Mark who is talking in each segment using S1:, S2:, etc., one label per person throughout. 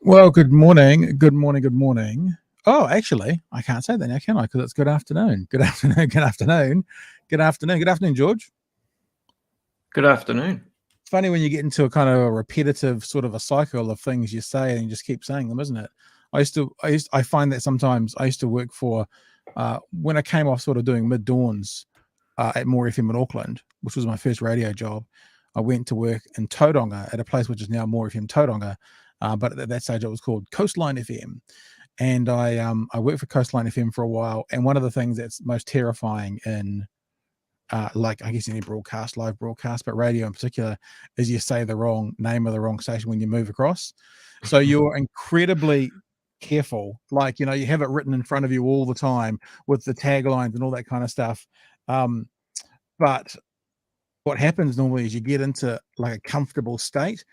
S1: Well, good morning. Good morning. Good morning. Oh, actually, I can't say that now, can I? Because it's good afternoon. Good afternoon. Good afternoon. Good afternoon. Good afternoon, George.
S2: Good afternoon.
S1: It's funny when you get into a kind of a repetitive sort of a cycle of things you say and you just keep saying them, isn't it? I find that sometimes I used to work for, when I came off sort of doing mid dawns at More FM in Auckland, which was my first radio job. I went to work in Tauranga at a place which is now More FM Tauranga. But at that stage, it was called Coastline FM, and I worked for Coastline FM for a while. And one of the things that's most terrifying in, like I guess any broadcast, live broadcast, but radio in particular, is you say the wrong name of the wrong station when you move across. So you're incredibly careful, like you have it written in front of you all the time with the taglines and all that kind of stuff. But what happens normally is you get into like a comfortable state.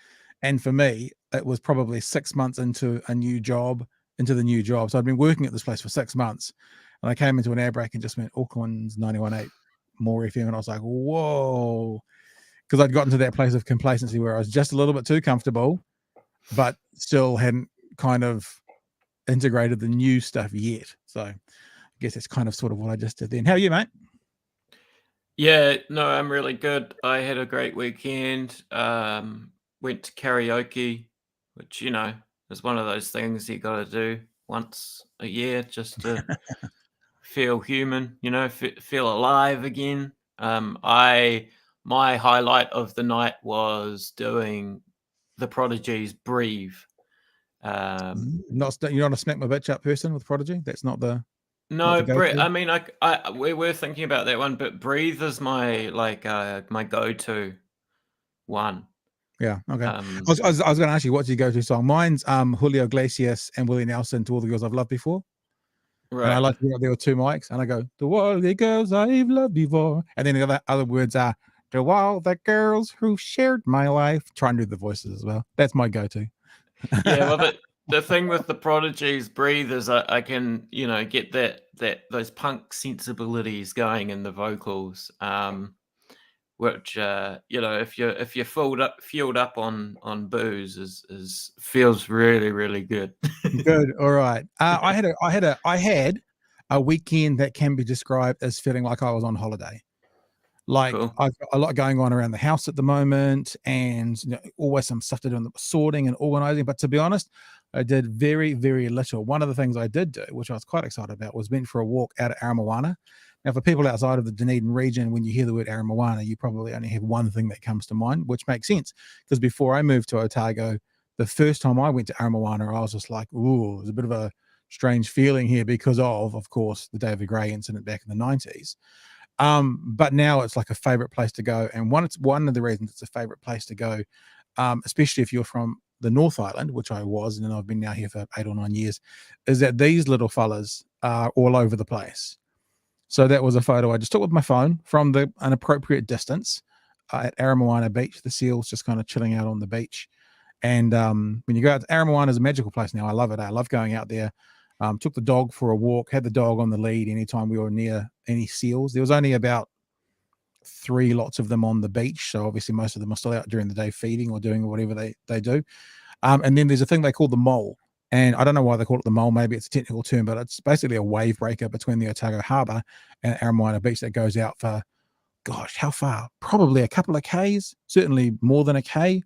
S1: And for me, it was probably 6 months into the new job. So I'd been working at this place for 6 months, and I came into an air break and just went Auckland's 91.8 More FM, and I was like, whoa, because I'd gotten to that place of complacency where I was just a little bit too comfortable, but still hadn't kind of integrated the new stuff yet. So I guess that's kind of sort of what I just did then. How are you, mate?
S2: Yeah, no, I'm really good. I had a great weekend. Went to karaoke, which, is one of those things you got to do once a year just to feel human, feel alive again. My highlight of the night was doing the Prodigy's Breathe.
S1: You're not a smack my bitch up person with Prodigy? That's not the...
S2: No, I mean, we were thinking about that one, but Breathe is my my go-to one.
S1: Yeah, okay. I was going to ask you, what's your go-to song? Mine's Julio Iglesias and Willie Nelson, To All the Girls I've Loved Before. Right. And I like there were two mics, and I go, To all the girls I've loved before. And then the other words are, To all the girls who shared my life. Try and do the voices as well. That's my go-to.
S2: Yeah, well, the thing with the Prodigy's Breathe is I can, get those punk sensibilities going in the vocals. Which if you're fueled up on booze is feels really, really good.
S1: Good. All right. I had a weekend that can be described as feeling like I was on holiday. Like cool. I've got a lot going on around the house at the moment, and always some stuff to do in the sorting and organizing. But to be honest, I did very, very little. One of the things I did do, which I was quite excited about, was went for a walk out of Aramoana. Now, for people outside of the Dunedin region, when you hear the word Aramoana, you probably only have one thing that comes to mind, which makes sense. Because before I moved to Otago, the first time I went to Aramoana, I was just like, ooh, there's a bit of a strange feeling here because of course, the David Gray incident back in the 90s. But now it's like a favorite place to go. And it's one of the reasons it's a favorite place to go, especially if you're from the North Island, which I was, and then I've been now here for 8 or 9 years, is that these little fellas are all over the place. So that was a photo I just took with my phone from an appropriate distance at Aramoana Beach. The seals just kind of chilling out on the beach. And when you go out, Aramoana is a magical place now. I love it. I love going out there. Took the dog for a walk, had the dog on the lead anytime we were near any seals. There was only about 3 lots of them on the beach. So obviously most of them are still out during the day feeding or doing whatever they do. And then there's a thing they call the mole. And I don't know why they call it the mole. Maybe it's a technical term, but it's basically a wave breaker between the Otago Harbour and Aramoana Beach that goes out for, gosh, how far? Probably a couple of Ks, certainly more than a K.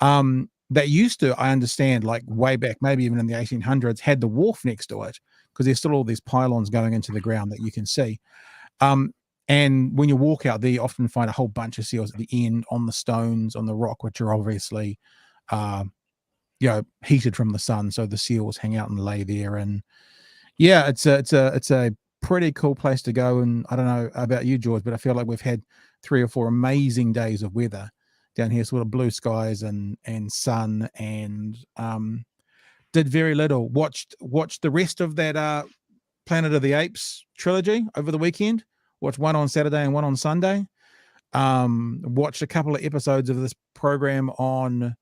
S1: That used to, I understand, like way back, maybe even in the 1800s, had the wharf next to it because there's still all these pylons going into the ground that you can see. And when you walk out there, you often find a whole bunch of seals at the end on the stones, on the rock, which are obviously, heated from the sun. So the seals hang out and lay there. And yeah, it's a pretty cool place to go. And I don't know about you, George, but I feel like we've had 3 or 4 amazing days of weather down here, sort of blue skies and sun, and did very little. Watched the rest of that Planet of the Apes trilogy over the weekend. Watched one on Saturday and one on Sunday. Watched a couple of episodes of this program on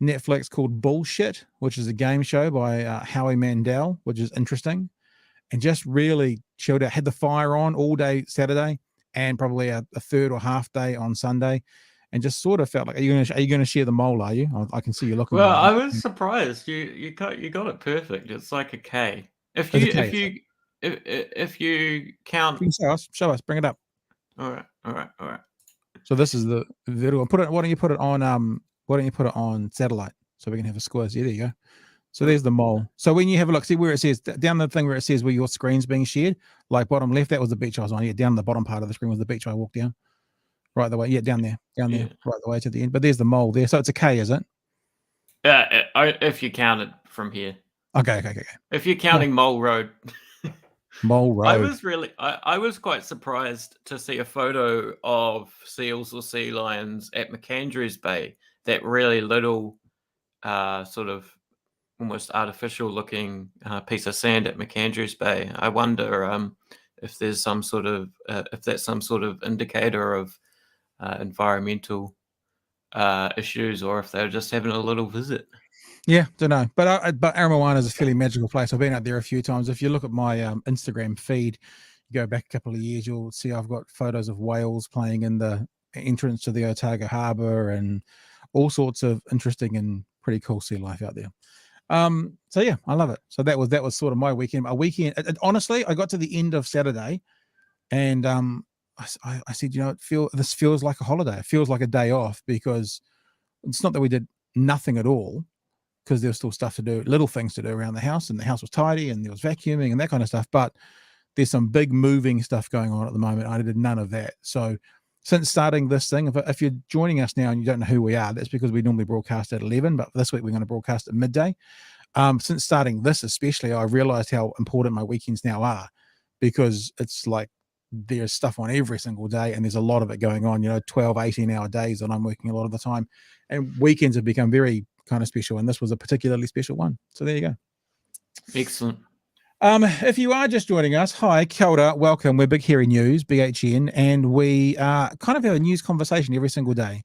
S1: Netflix called Bullshit, which is a game show by Howie Mandel, which is interesting, and just really chilled out. Had the fire on all day Saturday and probably a third or half day on Sunday, and just sort of felt like, are you going to share the mole? Are you? I can see you looking.
S2: Well, I was surprised. You got it perfect. It's like a K. If you count,
S1: show us, bring it up.
S2: All right.
S1: So this is the video. Why don't you put it on satellite so we can have a squiz? Yeah, there you go. So there's the mole. So when you have a look, see where it says down the thing where it says where your screen's being shared, like bottom left, that was the beach I was on. Yeah, down the bottom part of the screen was the beach I walked down. Right the way, yeah, down there, right the way to the end. But there's the mole there. So it's a K, is it?
S2: Yeah, if you count it from here.
S1: Okay.
S2: If you're counting Mole Road.
S1: Mole Road.
S2: I was quite surprised to see a photo of seals or sea lions at McAndrews Bay. That really little, sort of almost artificial looking piece of sand at McAndrews Bay. I wonder if there's some sort of if that's some sort of indicator of environmental issues, or if they're just having a little visit.
S1: Yeah, don't know, but Aramoana is a fairly magical place. I've been out there a few times. If you look at my Instagram feed, you go back a couple of years, you'll see I've got photos of whales playing in the entrance to the Otago Harbour and all sorts of interesting and pretty cool sea life out there. So yeah, I love it. So that was sort of my weekend. Honestly, I got to the end of Saturday, and I said, this feels like a holiday. It feels like a day off, because it's not that we did nothing at all, because there was still stuff to do, little things to do around the house, and the house was tidy and there was vacuuming and that kind of stuff. But there's some big moving stuff going on at the moment. I did none of that. So since starting this thing, if you're joining us now and you don't know who we are, that's because we normally broadcast at 11, but this week we're going to broadcast at midday. Since starting this especially, I realized how important my weekends now are, because it's like there's stuff on every single day and there's a lot of it going on, 12, 18-hour days, and I'm working a lot of the time. And weekends have become very kind of special, and this was a particularly special one. So there you go.
S2: Excellent.
S1: If you are just joining us, hi, kia ora, welcome. We're Big Hairy News, BHN, and we kind of have a news conversation every single day.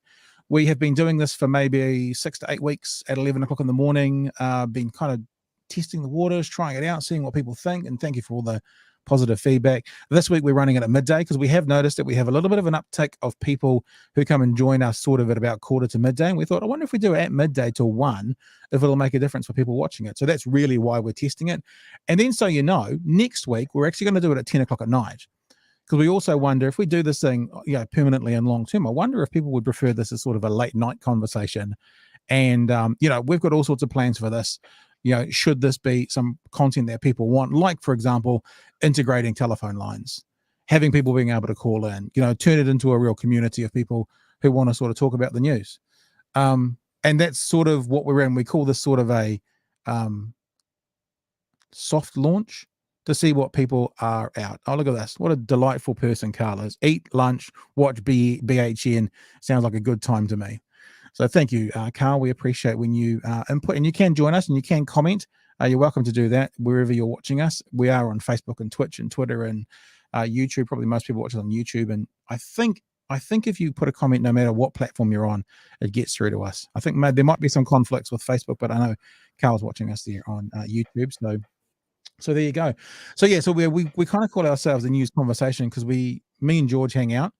S1: We have been doing this for maybe 6 to 8 weeks at 11 o'clock in the morning, been kind of testing the waters, trying it out, seeing what people think, and thank you for all the positive feedback. This week we're running it at midday because we have noticed that we have a little bit of an uptick of people who come and join us sort of at about quarter to midday, and we thought, I wonder if we do it at midday till 1, if it'll make a difference for people watching it. So that's really why we're testing it. And then, so next week we're actually going to do it at 10 o'clock at night, because we also wonder if we do this thing permanently and long term, I wonder if people would prefer this as sort of a late night conversation. And we've got all sorts of plans for this. Should this be some content that people want, like, for example, integrating telephone lines, having people being able to call in, turn it into a real community of people who want to sort of talk about the news. And that's sort of what we're in. We call this sort of a soft launch to see what people are out. Oh, look at this. What a delightful person Carl is. Eat lunch, watch BHN. Sounds like a good time to me. So thank you, Carl. We appreciate when you input, and you can join us and you can comment. You're welcome to do that wherever you're watching us. We are on Facebook and Twitch and Twitter and YouTube. Probably most people watch us on YouTube. And I think if you put a comment, no matter what platform you're on, it gets through to us. I think there might be some conflicts with Facebook, but I know Carl's watching us there on YouTube. So there you go. So yeah, so we kind of call ourselves a news conversation because me and George hang out.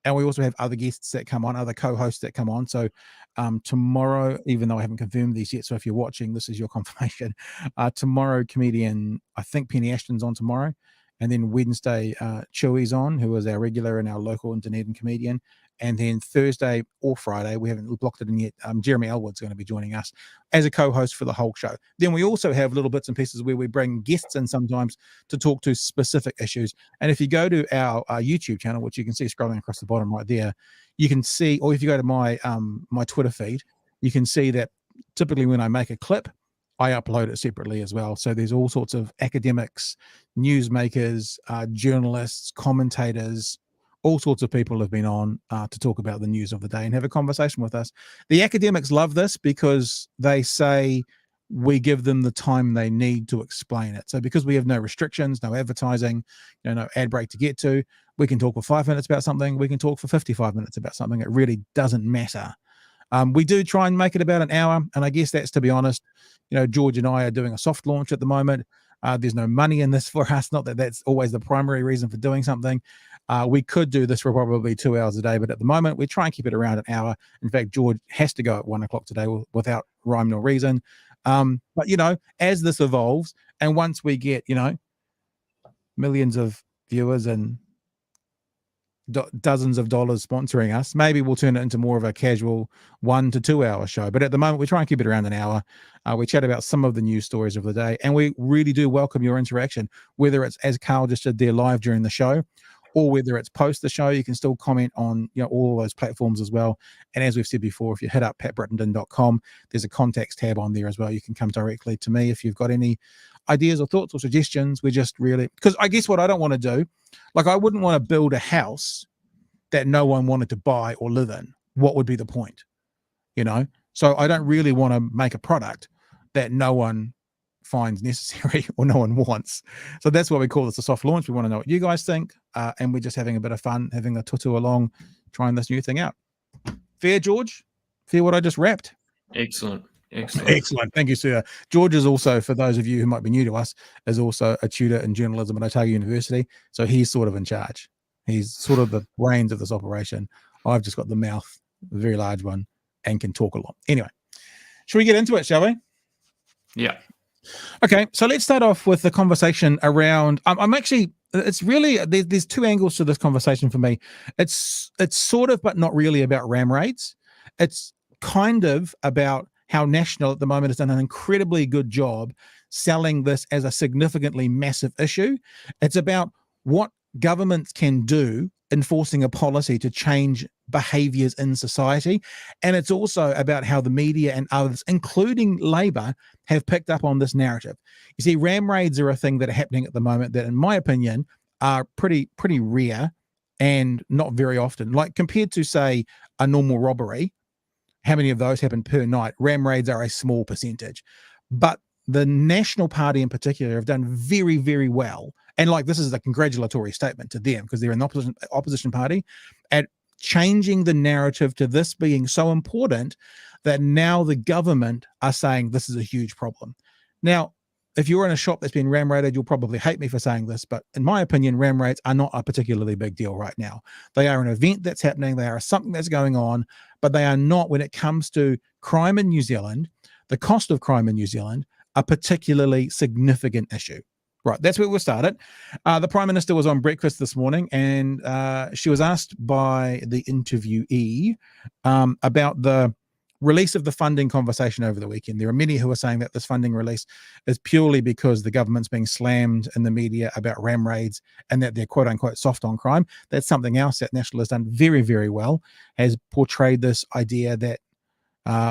S1: And we also have other guests that come on, other co-hosts that come on. So tomorrow, even though I haven't confirmed these yet, so if you're watching, this is your confirmation. Tomorrow, comedian, I think Penny Ashton's on tomorrow. And then Wednesday, Chewy's on, who is our regular and our local Dunedin comedian. And then Thursday or Friday, we haven't blocked it in yet, Jeremy Elwood's going to be joining us as a co-host for the whole show. Then we also have little bits and pieces where we bring guests in sometimes to talk to specific issues. And if you go to our YouTube channel, which you can see scrolling across the bottom right there, you can see, or if you go to my my Twitter feed, you can see that typically when I make a clip, I upload it separately as well. So there's all sorts of academics, newsmakers, journalists, commentators, all sorts of people have been on to talk about the news of the day and have a conversation with us. The academics love this because they say we give them the time they need to explain it. So because we have no restrictions, no advertising, no ad break to get to, we can talk for 5 minutes about something. We can talk for 55 minutes about something. It really doesn't matter. We do try and make it about an hour, and I guess that's, to be honest, George and I are doing a soft launch at the moment. There's no money in this for us. Not that that's always the primary reason for doing something. We could do this for probably 2 hours a day, but at the moment we try and keep it around an hour. In fact, George has to go at 1 o'clock today without rhyme nor reason. But as this evolves, and once we get millions of viewers and dozens of dollars sponsoring us, maybe we'll turn it into more of a casual 1 to 2 hour show. But at the moment, we try and keep it around an hour. We chat about some of the news stories of the day, and we really do welcome your interaction, whether it's as Carl just did there live during the show, or whether it's post the show. You can still comment on all those platforms as well. And as we've said before, if you hit up patbrittenden.com, there's a contacts tab on there as well. You can come directly to me if you've got any ideas or thoughts or suggestions. We just really, because I guess what I don't want to do, like I wouldn't want to build a house that no one wanted to buy or live in. What would be the point? So I don't really want to make a product that no one finds necessary or no one wants. So that's why we call this a soft launch. We want to know what you guys think, and we're just having a bit of fun, having a tutu along, trying this new thing out. Fair, George? Fair what I just wrapped?
S2: Excellent.
S1: Thank you, sir. George is also, for those of you who might be new to us, is also a tutor in journalism at Otago University. So he's sort of in charge. He's sort of the brains of this operation. I've just got the mouth, a very large one, and can talk a lot. Anyway, should we get into it, shall we?
S2: Yeah.
S1: Okay, so let's start off with the conversation around. I'm actually. It's really there's two angles to this conversation for me. It's sort of, but not really, about ram raids. It's kind of about how National at the moment has done an incredibly good job selling this as a significantly massive issue. It's about what governments can do enforcing a policy to change behaviors in society. And it's also about how the media and others, including Labor, have picked up on this narrative. You see, ram raids are a thing that are happening at the moment that, in my opinion, are pretty rare and not very often. Like compared to, say, a normal robbery, how many of those happen per night? Ram raids are a small percentage. But the National Party in particular have done very, very well. And this is a congratulatory statement to them, because they're an opposition party, at changing the narrative to this being so important that now the government are saying this is a huge problem. Now, if you're in a shop that's been ram raided, you'll probably hate me for saying this, but in my opinion, ram raids are not a particularly big deal right now. They are an event that's happening. They are something that's going on, but they are not, when it comes to crime in New Zealand, the cost of crime in New Zealand, a particularly significant issue. Right, that's where we'll start it. The Prime Minister was on breakfast this morning, and she was asked by the interviewee about the release of the funding conversation over the weekend. There are many who are saying that this funding release is purely because the government's being slammed in the media about ram raids and that they're quote unquote soft on crime. That's something else that National has done very, very well, has portrayed this idea that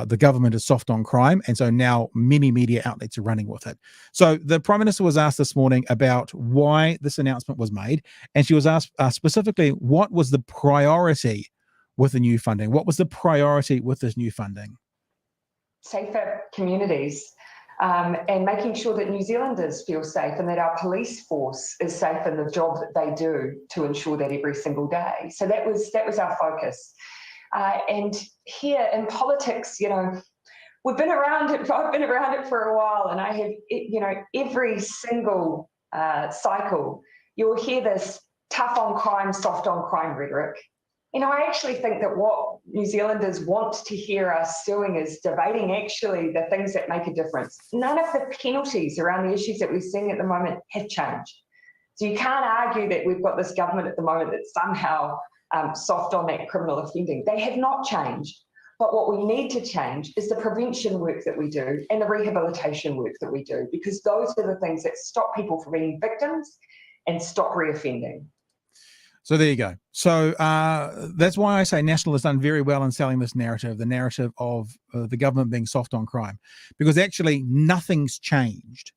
S1: the government is soft on crime, and so now many media outlets are running with it. So the Prime Minister was asked this morning about why this announcement was made, and she was asked specifically what was the priority with the new funding. What was the priority with this new funding?
S3: Safer communities, and making sure that New Zealanders feel safe and that our police force is safe in the job that they do to ensure that every single day. So that was our focus. And here in politics, we've been around it. I've been around it for a while, and I have, every single cycle, you'll hear this tough on crime, soft on crime rhetoric. I actually think that what New Zealanders want to hear us doing is debating actually the things that make a difference. None of the penalties around the issues that we're seeing at the moment have changed. So you can't argue that we've got this government at the moment that's somehow soft on that criminal offending. They have not changed. But what we need to change is the prevention work that we do and the rehabilitation work that we do, because those are the things that stop people from being victims and stop reoffending.
S1: So there you go. So that's why I say National has done very well in selling this narrative, the narrative of the government being soft on crime, because actually nothing's changed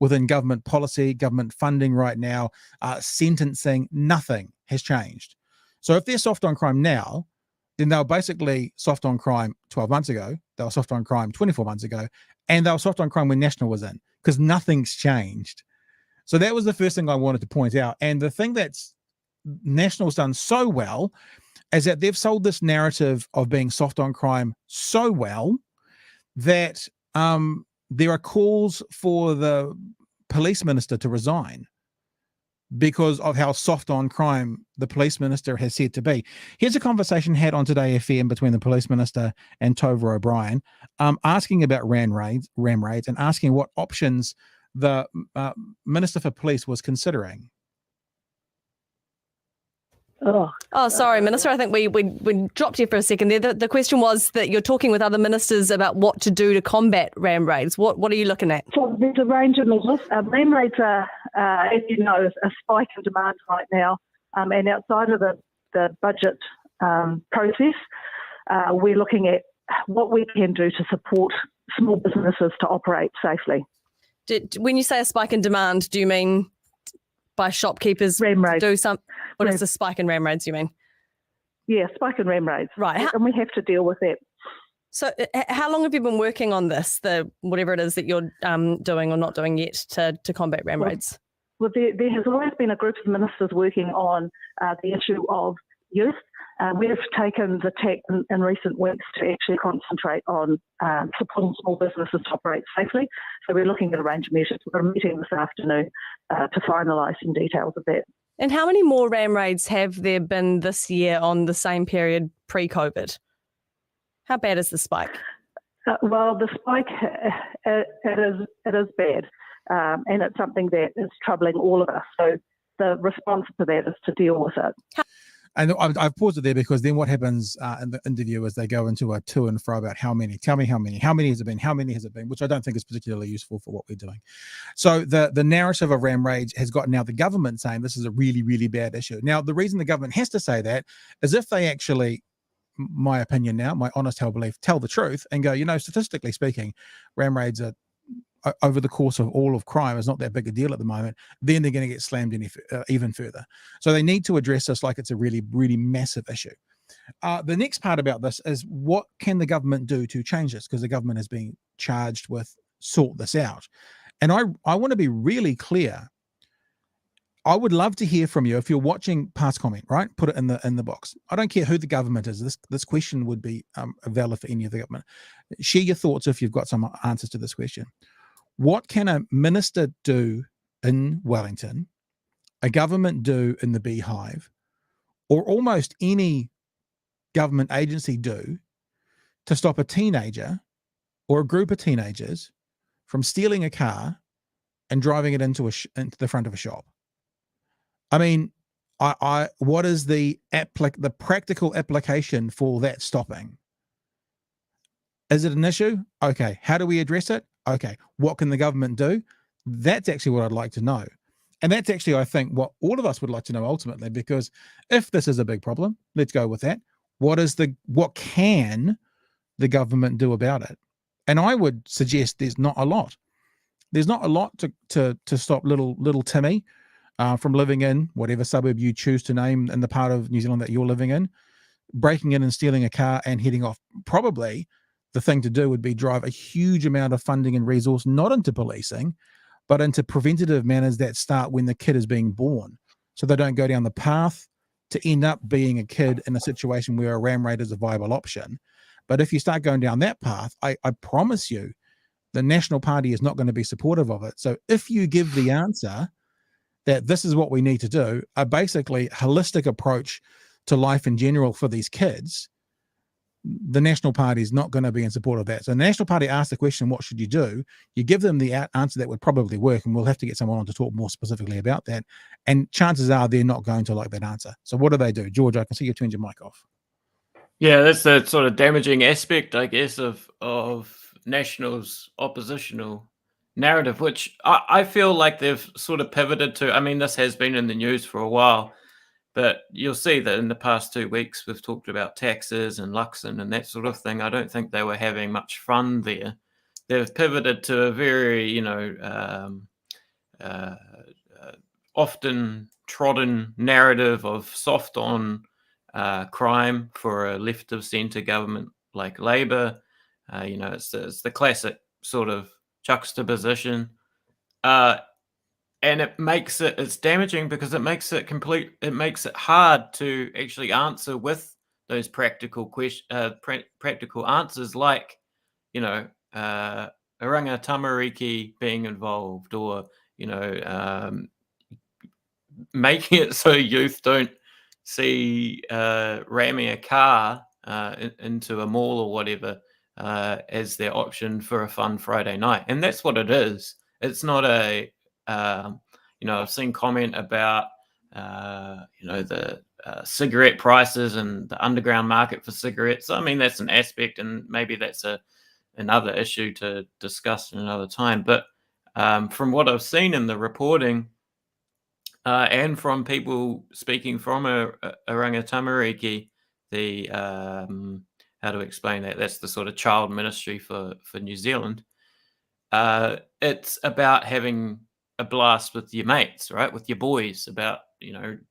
S1: within government policy, government funding right now, sentencing, nothing has changed. So if they're soft on crime now, then they were basically soft on crime 12 months ago, they were soft on crime 24 months ago, and they were soft on crime when National was in, because nothing's changed. So that was the first thing I wanted to point out. And the thing that's National's done so well is that they've sold this narrative of being soft on crime so well that there are calls for the police minister to resign because of how soft on crime the police minister has said to be. Here's a conversation had on Today FM between the police minister and Tova O'Brien, asking about ram raids and asking what options the Minister for Police was considering.
S4: Oh, sorry, Minister. I think we dropped you for a second there. The question was that you're talking with other ministers about what to do to combat ram raids. What are you looking at?
S5: So there's a range of measures. Ram raids are, as you know, a spike in demand right now. And outside of the budget process, we're looking at what we can do to support small businesses to operate safely.
S4: When you say a spike in demand, do you mean by shopkeepers
S5: ram raids.
S4: Do some? What is the spike in ram raids you mean?
S5: Yeah, spike in ram raids.
S4: Right.
S5: And we have to deal with that.
S4: So how long have you been working on this, whatever it is that you're doing or not doing yet to combat ram raids?
S5: Well, there has always been a group of ministers working on the issue of youth. We have taken the tack in recent weeks to actually concentrate on supporting small businesses to operate safely. So we're looking at a range of measures. We've got a meeting this afternoon to finalise some details of that.
S4: And how many more ram raids have there been this year on the same period pre-COVID? How bad is the spike?
S5: Well, the spike, it is bad. And it's something that is troubling all of us. So the response to that is to deal with it.
S1: And I've paused it there because then what happens in the interview is they go into a to and fro about how many, tell me how many has it been, which I don't think is particularly useful for what we're doing. So the narrative of ram raids has got now the government saying this is a really, really bad issue. Now, the reason the government has to say that is if they actually, my opinion now, my honest held belief, tell the truth and go, statistically speaking, ram raids are over the course of all of crime is not that big a deal at the moment, then they're going to get slammed even further. So they need to address this like it's a really, really massive issue. The next part about this is what can the government do to change this? Because the government is being charged with sort this out. And I want to be really clear. I would love to hear from you if you're watching. Pass comment, right? Put it in the box. I don't care who the government is. This question would be valid for any of the government. Share your thoughts if you've got some answers to this question. What can a minister do in Wellington, a government do in the Beehive, or almost any government agency do to stop a teenager or a group of teenagers from stealing a car and driving it into the front of a shop? I mean, what is the practical application for that stopping? Is it an issue? Okay. How do we address it? Okay. What can the government do? That's actually what I'd like to know. And that's actually, I think, what all of us would like to know ultimately, because if this is a big problem, let's go with that. What can the government do about it? And I would suggest there's not a lot. There's not a lot to stop little Timmy from living in whatever suburb you choose to name in the part of New Zealand that you're living in, breaking in and stealing a car and heading off. Probably the thing to do would be drive a huge amount of funding and resource, not into policing, but into preventative manners that start when the kid is being born. So they don't go down the path to end up being a kid in a situation where a ram raid is a viable option. But if you start going down that path, I promise you, the National Party is not going to be supportive of it. So if you give the answer that this is what we need to do, a basically holistic approach to life in general for these kids, the National Party is not going to be in support of that. So the National Party asks the question, what should you do? You give them the answer that would probably work, and we'll have to get someone on to talk more specifically about that. And chances are they're not going to like that answer. So what do they do? George, I can see you turned your mic off.
S2: Yeah, that's the sort of damaging aspect, I guess, of National's oppositional narrative, which I feel like they've sort of pivoted to. I mean, this has been in the news for a while, But you'll see that in the past 2 weeks, we've talked about taxes and Luxon and that sort of thing. I don't think they were having much fun there. They've pivoted to a very, often trodden narrative of soft on crime for a left of centre government like Labour. It's the classic sort of juxtaposition. And it's damaging because it makes it hard to actually answer with those practical practical answers, like, Oranga Tamariki being involved, or, making it so youth don't see ramming a car into a mall or whatever as their option for a fun Friday night. And that's what it is. It's not I've seen comment about, the cigarette prices and the underground market for cigarettes. I mean, that's an aspect, and maybe that's another issue to discuss in another time. But from what I've seen in the reporting, and from people speaking from Oranga Tamariki, the how to explain that? That's the sort of child ministry for New Zealand. It's about having a blast with your mates, right? With your boys, about,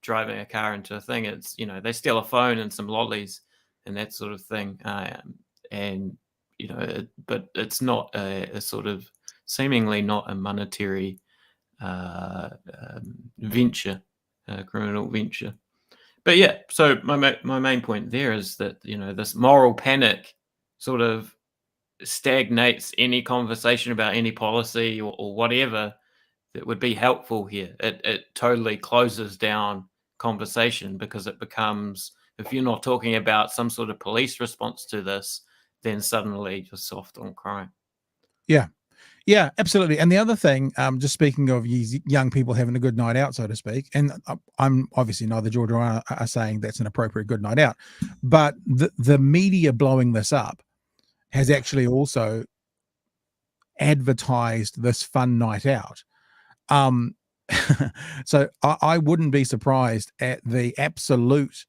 S2: driving a car into a thing. It's, they steal a phone and some lollies and that sort of thing. But it's not a sort of seemingly not a monetary venture, criminal venture. But yeah, so my main point there is that, this moral panic sort of stagnates any conversation about any policy or whatever that would be helpful here. It totally closes down conversation, because it becomes, if you're not talking about some sort of police response to this, then suddenly you're soft on crime.
S1: Yeah, absolutely. And the other thing, just speaking of young people having a good night out, so to speak, and I'm obviously neither George or I are saying that's an appropriate good night out, but the media blowing this up has actually also advertised this fun night out. So I wouldn't be surprised at the absolute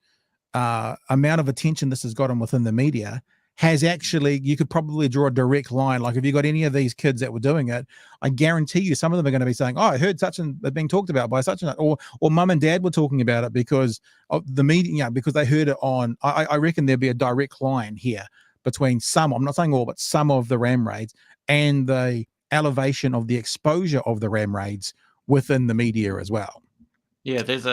S1: amount of attention this has gotten within the media. Has actually, you could probably draw a direct line. Like, if you got any of these kids that were doing it, I guarantee you some of them are going to be saying, "Oh, I heard such and being talked about by such and that," or mum and dad were talking about it because of the media, because they heard it on. I reckon there'd be a direct line here between some, I'm not saying all, but some of the ram raids and the elevation of the exposure of the ram raids within the media as well.
S2: Yeah, there's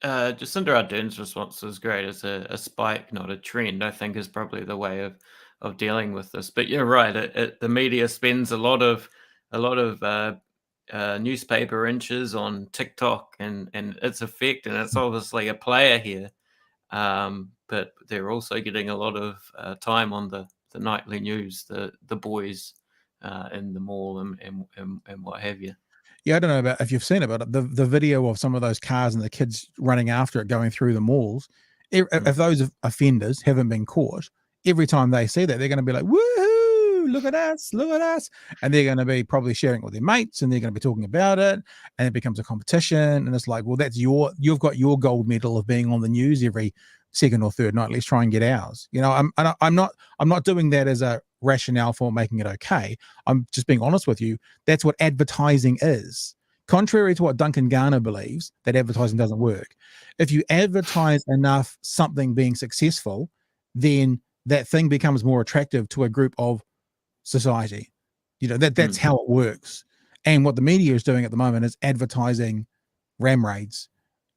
S2: Jacinda Ardern's response was great. It's a spike, not a trend, I think, is probably the way of dealing with this. But you're right. The media spends a lot of newspaper inches on TikTok and its effect, and it's obviously a player here. But they're also getting a lot of time on the nightly news, the boys in the mall and what have you.
S1: Yeah, I don't know about if you've seen it, but the video of some of those cars and the kids running after it going through the malls, if those offenders haven't been caught, every time they see that, they're going to be like, "Woohoo! Look at us! Look at us!" And they're going to be probably sharing it with their mates, and they're going to be talking about it, and it becomes a competition. And it's like, well, you've got your gold medal of being on the news every second or third night. Let's try and get ours. I'm not doing that as a rationale for making it okay. I'm just being honest with you. That's what advertising is. Contrary to what Duncan Garner believes, that advertising doesn't work. If you advertise enough something being successful, then that thing becomes more attractive to a group of society. That's how it works. And what the media is doing at the moment is advertising ram raids.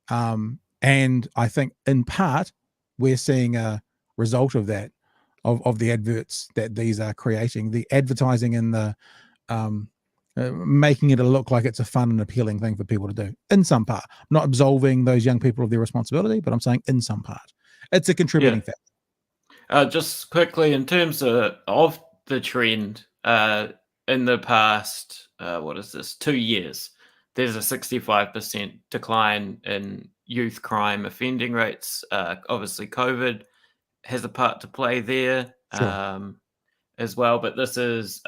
S1: And I think in part we're seeing a result of that, of the adverts that these are creating, the advertising and the making it look like it's a fun and appealing thing for people to do in some part. I'm not absolving those young people of their responsibility, but I'm saying in some part it's a contributing factor.
S2: Just quickly, in terms of the trend in the past, 2 years, there's a 65% decline in youth crime offending rates. Obviously, COVID has a part to play there.
S1: Sure.
S2: As well, but this is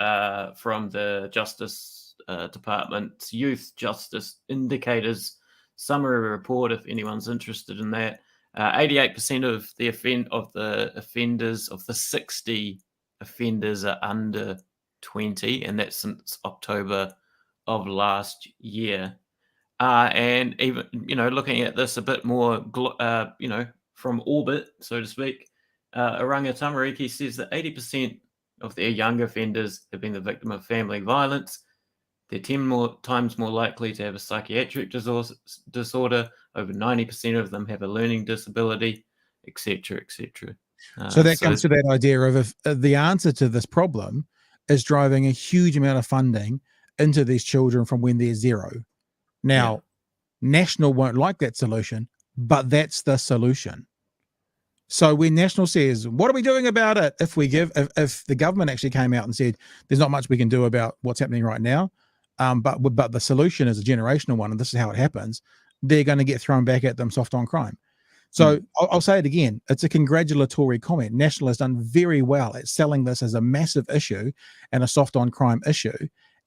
S2: from the Justice Department's Youth Justice Indicators summary report if anyone's interested in that. 88% of the offenders, of the 60 offenders, are under 20, and that's since October of last year. And even, looking at this a bit more, from orbit, so to speak, Oranga Tamariki says that 80% of their young offenders have been the victim of family violence. They're 10 times more likely to have a psychiatric disorder. Over 90% of them have a learning disability, etc., etc.
S1: So that comes to that idea of if the answer to this problem is driving a huge amount of funding into these children from when they're 0. Now, National won't like that solution, but that's the solution. So when National says, what are we doing about it? If the government actually came out and said, there's not much we can do about what's happening right now, but the solution is a generational one, and this is how it happens, they're going to get thrown back at them soft on crime. So I'll say it again. It's a congratulatory comment. National has done very well at selling this as a massive issue and a soft on crime issue.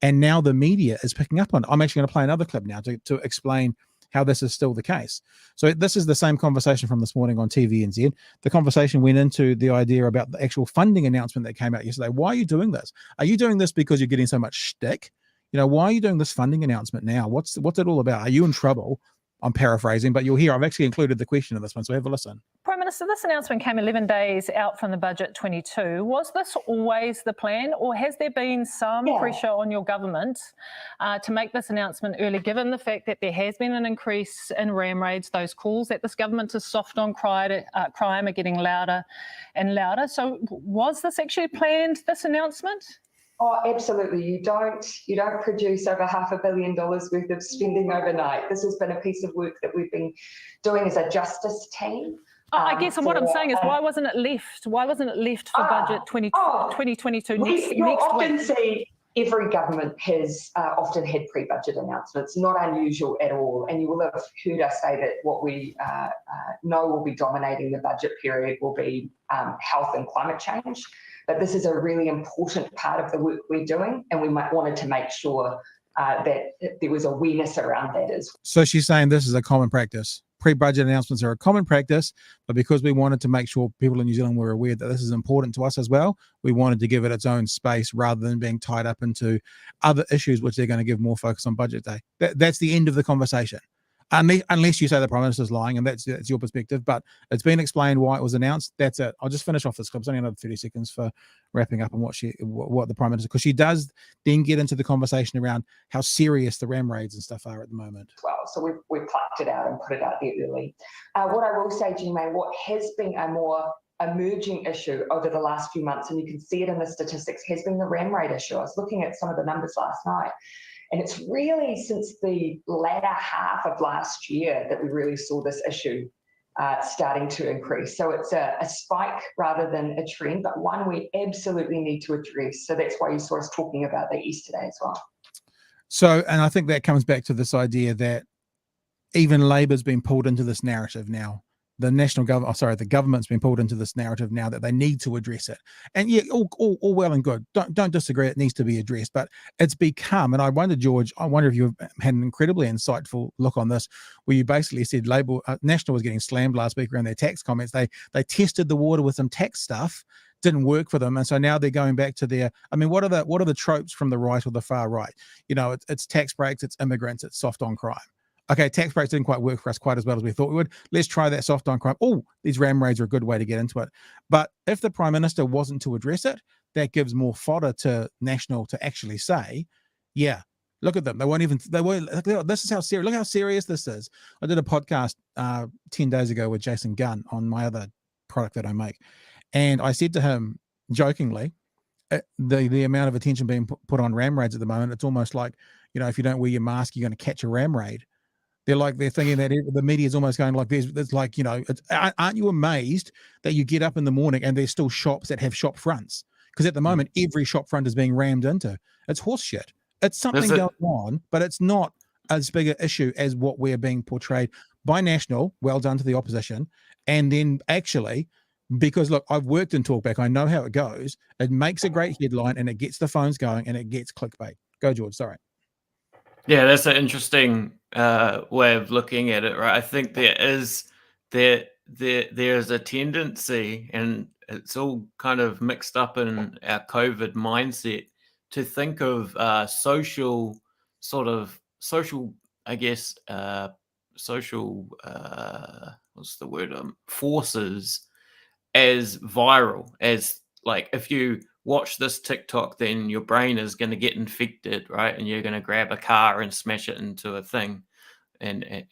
S1: And now the media is picking up on it. I'm actually going to play another clip now to explain how this is still the case. So this is the same conversation from this morning on TVNZ. The conversation went into the idea about the actual funding announcement that came out yesterday. Why are you doing this? Are you doing this because you're getting so much shtick? Why are you doing this funding announcement now? What's it all about? Are you in trouble? I'm paraphrasing, but you'll hear I've actually included the question in this one, so have a listen.
S6: Prime Minister, this announcement came 11 days out from the budget 22. Was this always the plan, or has there been some pressure on your government to make this announcement early, given the fact that there has been an increase in ram raids? Those calls that this government is soft on crime are getting louder and louder. So was this actually planned, this announcement?
S3: Oh, absolutely. You don't produce over $500 million worth of spending overnight. This has been a piece of work that we've been doing as a justice team.
S6: I guess, and what I'm saying is, why wasn't it left? Why wasn't it left for budget 2022 next
S3: often
S6: week?
S3: See every government has often had pre-budget announcements, not unusual at all. And you will have heard us say that what we know will be dominating the budget period will be health and climate change. But this is a really important part of the work we're doing, and we wanted to make sure that there was awareness around that as well.
S1: So she's saying this is a common practice. Pre-budget announcements are a common practice, but because we wanted to make sure people in New Zealand were aware that this is important to us as well, we wanted to give it its own space rather than being tied up into other issues, which they're going to give more focus on budget day. That's the end of the conversation. Unless you say the Prime Minister's lying, and that's your perspective, but it's been explained why it was announced. That's it. I'll just finish off this clip. It's only another 30 seconds for wrapping up on what the Prime Minister, because she does then get into the conversation around how serious the ram raids and stuff are at the moment.
S3: Well, so we've plucked it out and put it out there early. What I will say, G-May, what has been a more emerging issue over the last few months, and you can see it in the statistics, has been the ram raid issue. I was looking at some of the numbers last night. And it's really since the latter half of last year that we really saw this issue starting to increase. So it's a spike rather than a trend, but one we absolutely need to address. So that's why you saw us talking about that yesterday as well.
S1: So, and I think that comes back to this idea that even Labor's been pulled into this narrative now. The government's been pulled into this narrative now that they need to address it. And yeah, all well and good. Don't disagree. It needs to be addressed, but it's become, and I wonder, George, if you've had an incredibly insightful look on this, where you basically said National was getting slammed last week around their tax comments. They tested the water with some tax stuff, didn't work for them, and so now they're going back to their. I mean, what are the tropes from the right or the far right? It's tax breaks, it's immigrants, it's soft on crime. Okay, tax breaks didn't quite work for us quite as well as we thought we would. Let's try that soft on crime. Oh, these ram raids are a good way to get into it. But if the Prime Minister wasn't to address it, that gives more fodder to National to actually say, yeah, look at them. This is how serious, look how serious this is. I did a podcast 10 days ago with Jason Gunn on my other product that I make. And I said to him, jokingly, the amount of attention being put on ram raids at the moment, it's almost like, if you don't wear your mask, you're going to catch a ram raid. They're thinking that the media is almost going like this. It's like, aren't you amazed that you get up in the morning and there's still shops that have shop fronts? Because at the moment, every shop front is being rammed into. It's horse shit. It's something going on, but it's not as big an issue as what we're being portrayed by National. Well done to the opposition. And then actually, because look, I've worked in talkback. I know how it goes. It makes a great headline and it gets the phones going and it gets clickbait. Go, George. Sorry.
S2: Yeah, that's an interesting way of looking at it, right? I think there's a tendency, and it's all kind of mixed up in our COVID mindset, to think of social, I guess, social, what's the word? Forces as viral, as like, if you watch this TikTok, then your brain is going to get infected, right? And you're going to grab a car and smash it into a thing, and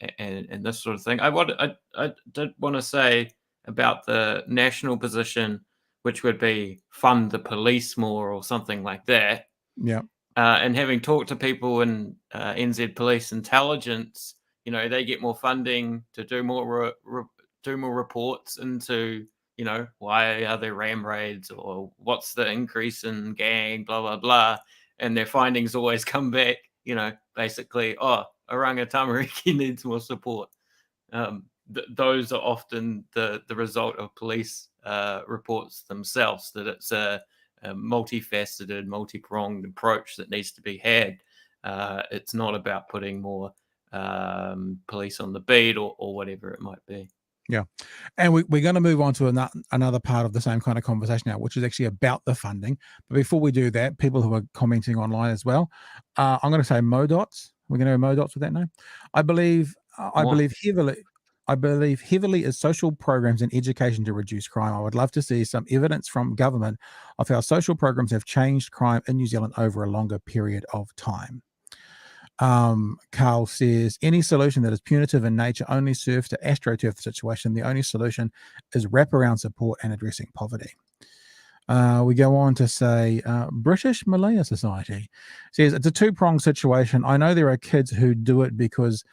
S2: this sort of thing. I did want to say about the national position, which would be fund the police more or something like that.
S1: Yeah.
S2: And having talked to people in NZ Police Intelligence, they get more funding to do more do more reports into, why are there ram raids, or what's the increase in gang, blah, blah, blah. And their findings always come back, basically, Oranga Tamariki needs more support. Those are often the result of police reports themselves, that it's a multifaceted, multi-pronged approach that needs to be had. It's not about putting more police on the beat or whatever it might be.
S1: Yeah. And we're going to move on to another part of the same kind of conversation now, which is actually about the funding. But before we do that, people who are commenting online as well, I'm going to say MoDots. We're going to go MoDots with that name. I believe heavily is social programs and education to reduce crime. I would love to see some evidence from government of how social programs have changed crime in New Zealand over a longer period of time. Carl says, any solution that is punitive in nature only serves to astroturf the situation. The only solution is wraparound support and addressing poverty. We go on to say, British Malaya Society says, it's a two-pronged situation. I know there are kids who do it because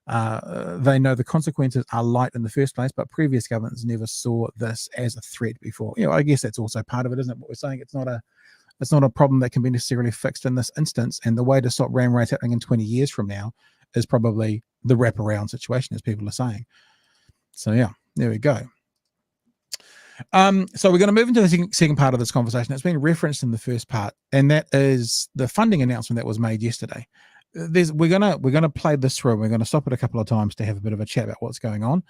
S1: they know the consequences are light in the first place, but previous governments never saw this as a threat before. I guess that's also part of it, isn't it? What we're saying, it's not a problem that can be necessarily fixed in this instance. And the way to stop ram raids happening in 20 years from now is probably the wraparound situation, as people are saying. So yeah, there we go. So we're going to move into the second part of this conversation. It's been referenced in the first part, and that is the funding announcement that was made yesterday. We're gonna play this through. We're going to stop it a couple of times to have a bit of a chat about what's going on.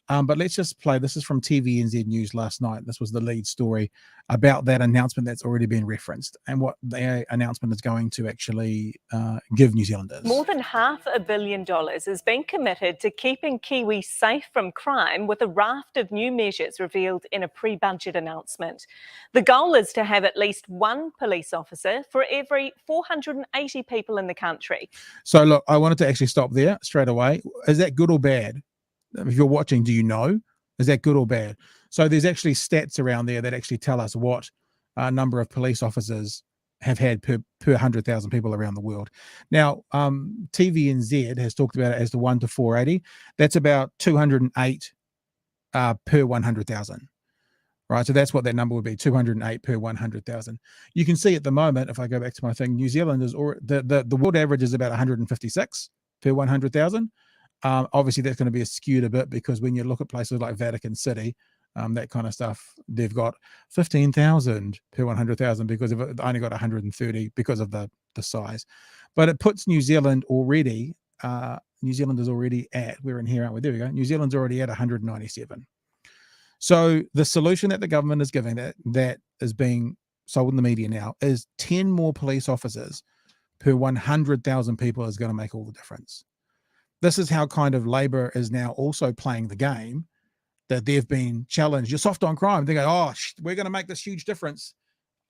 S1: But let's just play. This is from TVNZ News last night. This was the lead story about that announcement that's already been referenced and what the announcement is going to actually give New Zealanders.
S7: More than $500 million has been committed to keeping Kiwis safe from crime, with a raft of new measures revealed in a pre-budget announcement. The goal is to have at least one police officer for every 480 people in the country.
S1: So look, I wanted to actually stop there straight away. Is that good or bad? If you're watching, do you know? Is that good or bad? So there's actually stats around there that actually tell us what number of police officers have had per 100,000 people around the world. Now, TVNZ has talked about it as the 1 to 480. That's about 208 per 100,000. Right, so that's what that number would be, 208 per 100,000. You can see at the moment, if I go back to my thing, New Zealand is, or the world average is about 156 per 100,000. Obviously, that's going to be skewed a bit, because when you look at places like Vatican City, that kind of stuff, they've got 15,000 per 100,000 because of it, only got 130 because of the size. But it puts New Zealand already. New Zealand is already at, we're in here, aren't we? There we go. New Zealand's already at 197. So the solution that the government is giving, that is being sold in the media now, is 10 more police officers per 100,000 people is going to make all the difference. This is how kind of Labour is now also playing the game, that they've been challenged. You're soft on crime. They go, we're going to make this huge difference.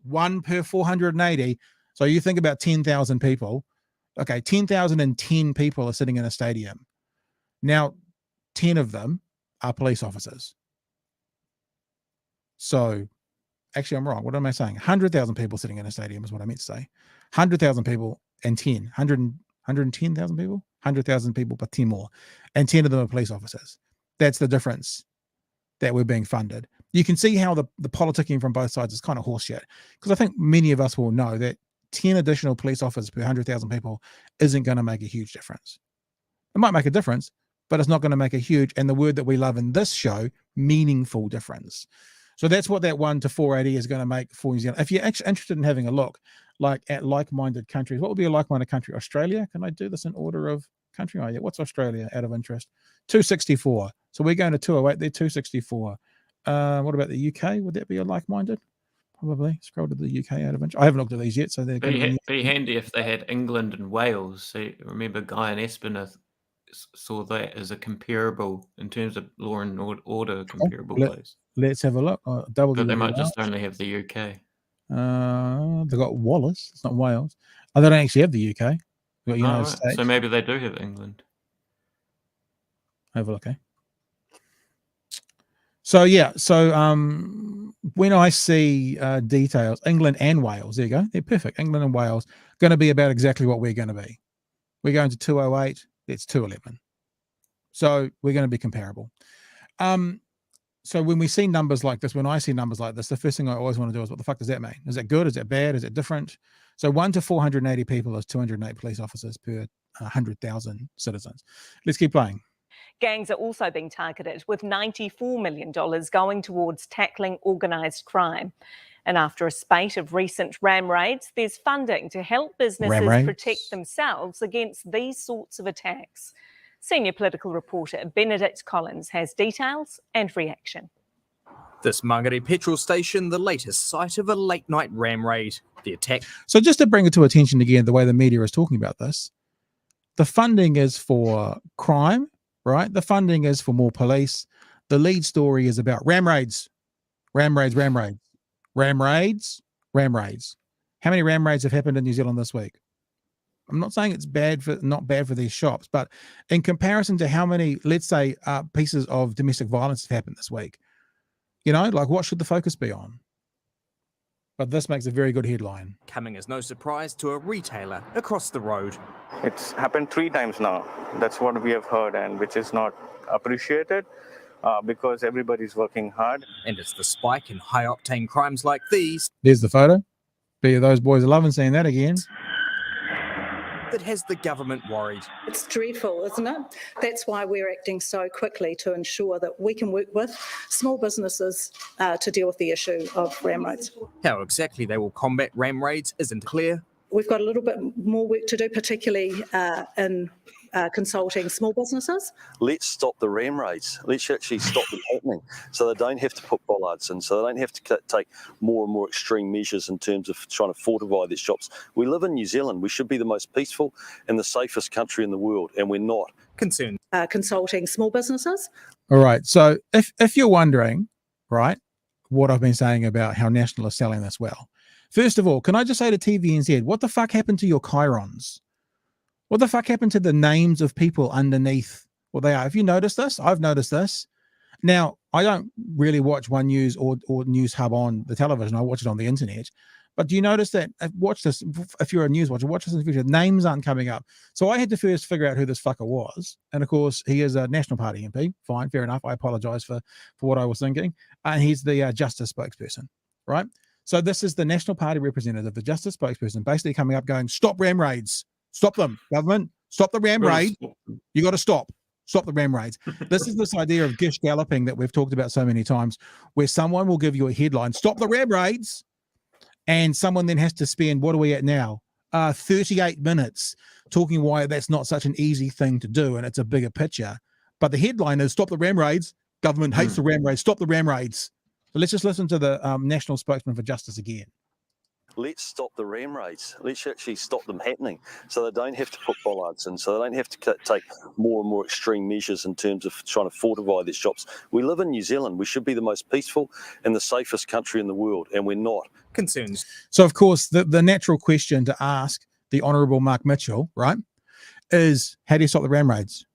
S1: 1 per 480. So you think about 10,000 people. Okay, 10,010 people are sitting in a stadium. Now, 10 of them are police officers. So, actually, I'm wrong. What am I saying? 100,000 people sitting in a stadium is what I meant to say. 100,000 people and 10. 110,000 people? 100,000 people, but 10 more. And 10 of them are police officers. That's the difference that we're being funded. You can see how the politicking from both sides is kind of horseshit. Because I think many of us will know that 10 additional police officers per 100,000 people isn't going to make a huge difference. It might make a difference, but it's not going to make a huge, and the word that we love in this show, meaningful difference. So that's what that 1 to 480 is going to make for New Zealand. If you're actually interested in having a look, like at like-minded countries, what would be a like-minded country? Australia? Can I do this in order of country are you? What's Australia out of interest? 264. So we're going to 208. They're 264. What about the UK? Would that be a like-minded? Probably. Scroll to the UK out of interest. I haven't looked at these yet, so they're going to
S2: be handy if they had England and Wales. So remember, Guy and Espineth saw that as a comparable in terms of law and order comparable place.
S1: Let's have a look.
S2: But they might just only have the UK.
S1: They've got Wallace. It's not Wales. Oh, they don't actually have the UK. They've got United States.
S2: So maybe they do have England.
S1: Have a look, eh? So yeah, so when I see details, England and Wales, there you go, they're perfect. England and Wales going to be about exactly what we're going to be. We're going to 208. It's 211. So we're going to be comparable. So when we see numbers like this, when I see numbers like this, the first thing I always want to do is, what the fuck does that mean? Is it good? Is it bad? Is it different? So 1 to 480 people is 208 police officers per 100,000 citizens. Let's keep playing.
S7: Gangs are also being targeted, with $94 million going towards tackling organised crime. And after a spate of recent ram raids, there's funding to help businesses protect themselves against these sorts of attacks. Senior political reporter Benedict Collins has details and reaction.
S8: This Mangere petrol station, the latest site of a late-night ram raid. The attack.
S1: So just to bring it to attention again, the way the media is talking about this, the funding is for crime, right? The funding is for more police. The lead story is about ram raids, ram raids, ram raids, ram raids, ram raids. How many ram raids have happened in New Zealand this week? I'm not saying it's not bad for these shops, but in comparison to how many, let's say, pieces of domestic violence have happened this week, you know, like what should the focus be on? But this makes a very good headline.
S8: Coming as no surprise to a retailer across the road.
S9: It's happened 3 times now. That's what we have heard, and which is not appreciated because everybody's working hard.
S8: And it's the spike in high-octane crimes like these.
S1: There's the photo. Those boys are loving seeing that again.
S8: That has the government worried.
S10: It's dreadful, isn't it? That's why we're acting so quickly to ensure that we can work with small businesses to deal with the issue of ram raids.
S8: How exactly they will combat ram raids isn't clear.
S10: We've got a little bit more work to do, particularly in consulting small businesses.
S11: Let's stop the ram raids. Let's actually stop them happening so they don't have to put bollards in, so they don't have to take more and more extreme measures in terms of trying to fortify their shops. We live in New Zealand. We should be the most peaceful and the safest country in the world, and we're not.
S8: Concerned.
S10: Consulting small businesses.
S1: All right. So if you're wondering, right, what I've been saying about how National is selling this well, first of all, can I just say to TVNZ, what the fuck happened to your chyrons? What the fuck happened to the names of people underneath what they are? Have you noticed this? I've noticed this. Now, I don't really watch One News or News Hub on the television. I watch it on the internet. But do you notice that, watch this, if you're a news watcher, watch this in the future, names aren't coming up. So I had to first figure out who this fucker was. And of course, he is a National Party MP. Fine, fair enough. I apologize for what I was thinking. And he's the Justice spokesperson, right? So this is the National Party representative, the Justice spokesperson, basically coming up going, stop ram raids. Stop them, government. Stop the ram raid. You got to stop. Stop the ram raids. This is this idea of gish galloping that we've talked about so many times, where someone will give you a headline, stop the ram raids, and someone then has to spend, what are we at now? 38 minutes talking why that's not such an easy thing to do, and it's a bigger picture. But the headline is, stop the ram raids. Government hates the ram raids. Stop the ram raids. So let's just listen to the National Spokesman for Justice again.
S11: Let's stop the ram raids. Let's actually stop them happening so they don't have to put bollards in, so they don't have to take more and more extreme measures in terms of trying to fortify their shops. We live in New Zealand. We should be the most peaceful and the safest country in the world, and we're not.
S8: Concerns.
S1: So, of course, the natural question to ask the Honourable Mark Mitchell, right, is how do you stop the ram raids?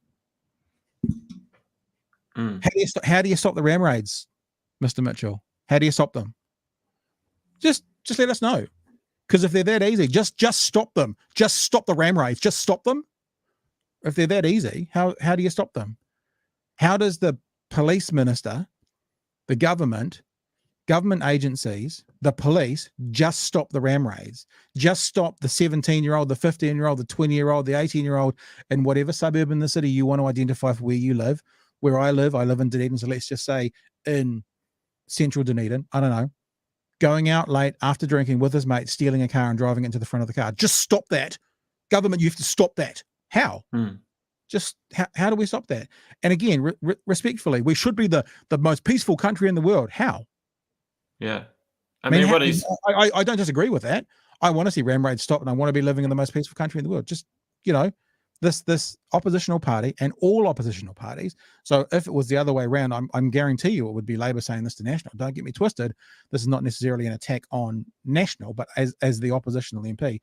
S1: How do you stop the ram raids, Mr. Mitchell? How do you stop them? Just let us know, because if they're that easy, just stop them. Just stop the ram raids. Just stop them. If they're that easy, how do you stop them? How does the police minister, the government agencies, the police just stop the ram raids? Just stop the 17-year-old, the 15-year-old, the 20-year-old, the 18-year-old in whatever suburb in the city you want to identify for where you live. Where I live in Dunedin, so let's just say in central Dunedin. I don't know. Going out late after drinking with his mate, stealing a car and driving it into the front of the car. Just stop that. Government, you have to stop that. How? Just how do we stop that? And again, respectfully, we should be the most peaceful country in the world. How?
S2: Yeah. I
S1: mean,
S2: mean what is
S1: I don't disagree with that. I want to see ram raids stop, and I want to be living in the most peaceful country in the world. Just, you know, this oppositional party and all oppositional parties. So if it was the other way around, I'm guarantee you it would be Labor saying this to National. Don't get me twisted. This is not necessarily an attack on National, but as the oppositional MP,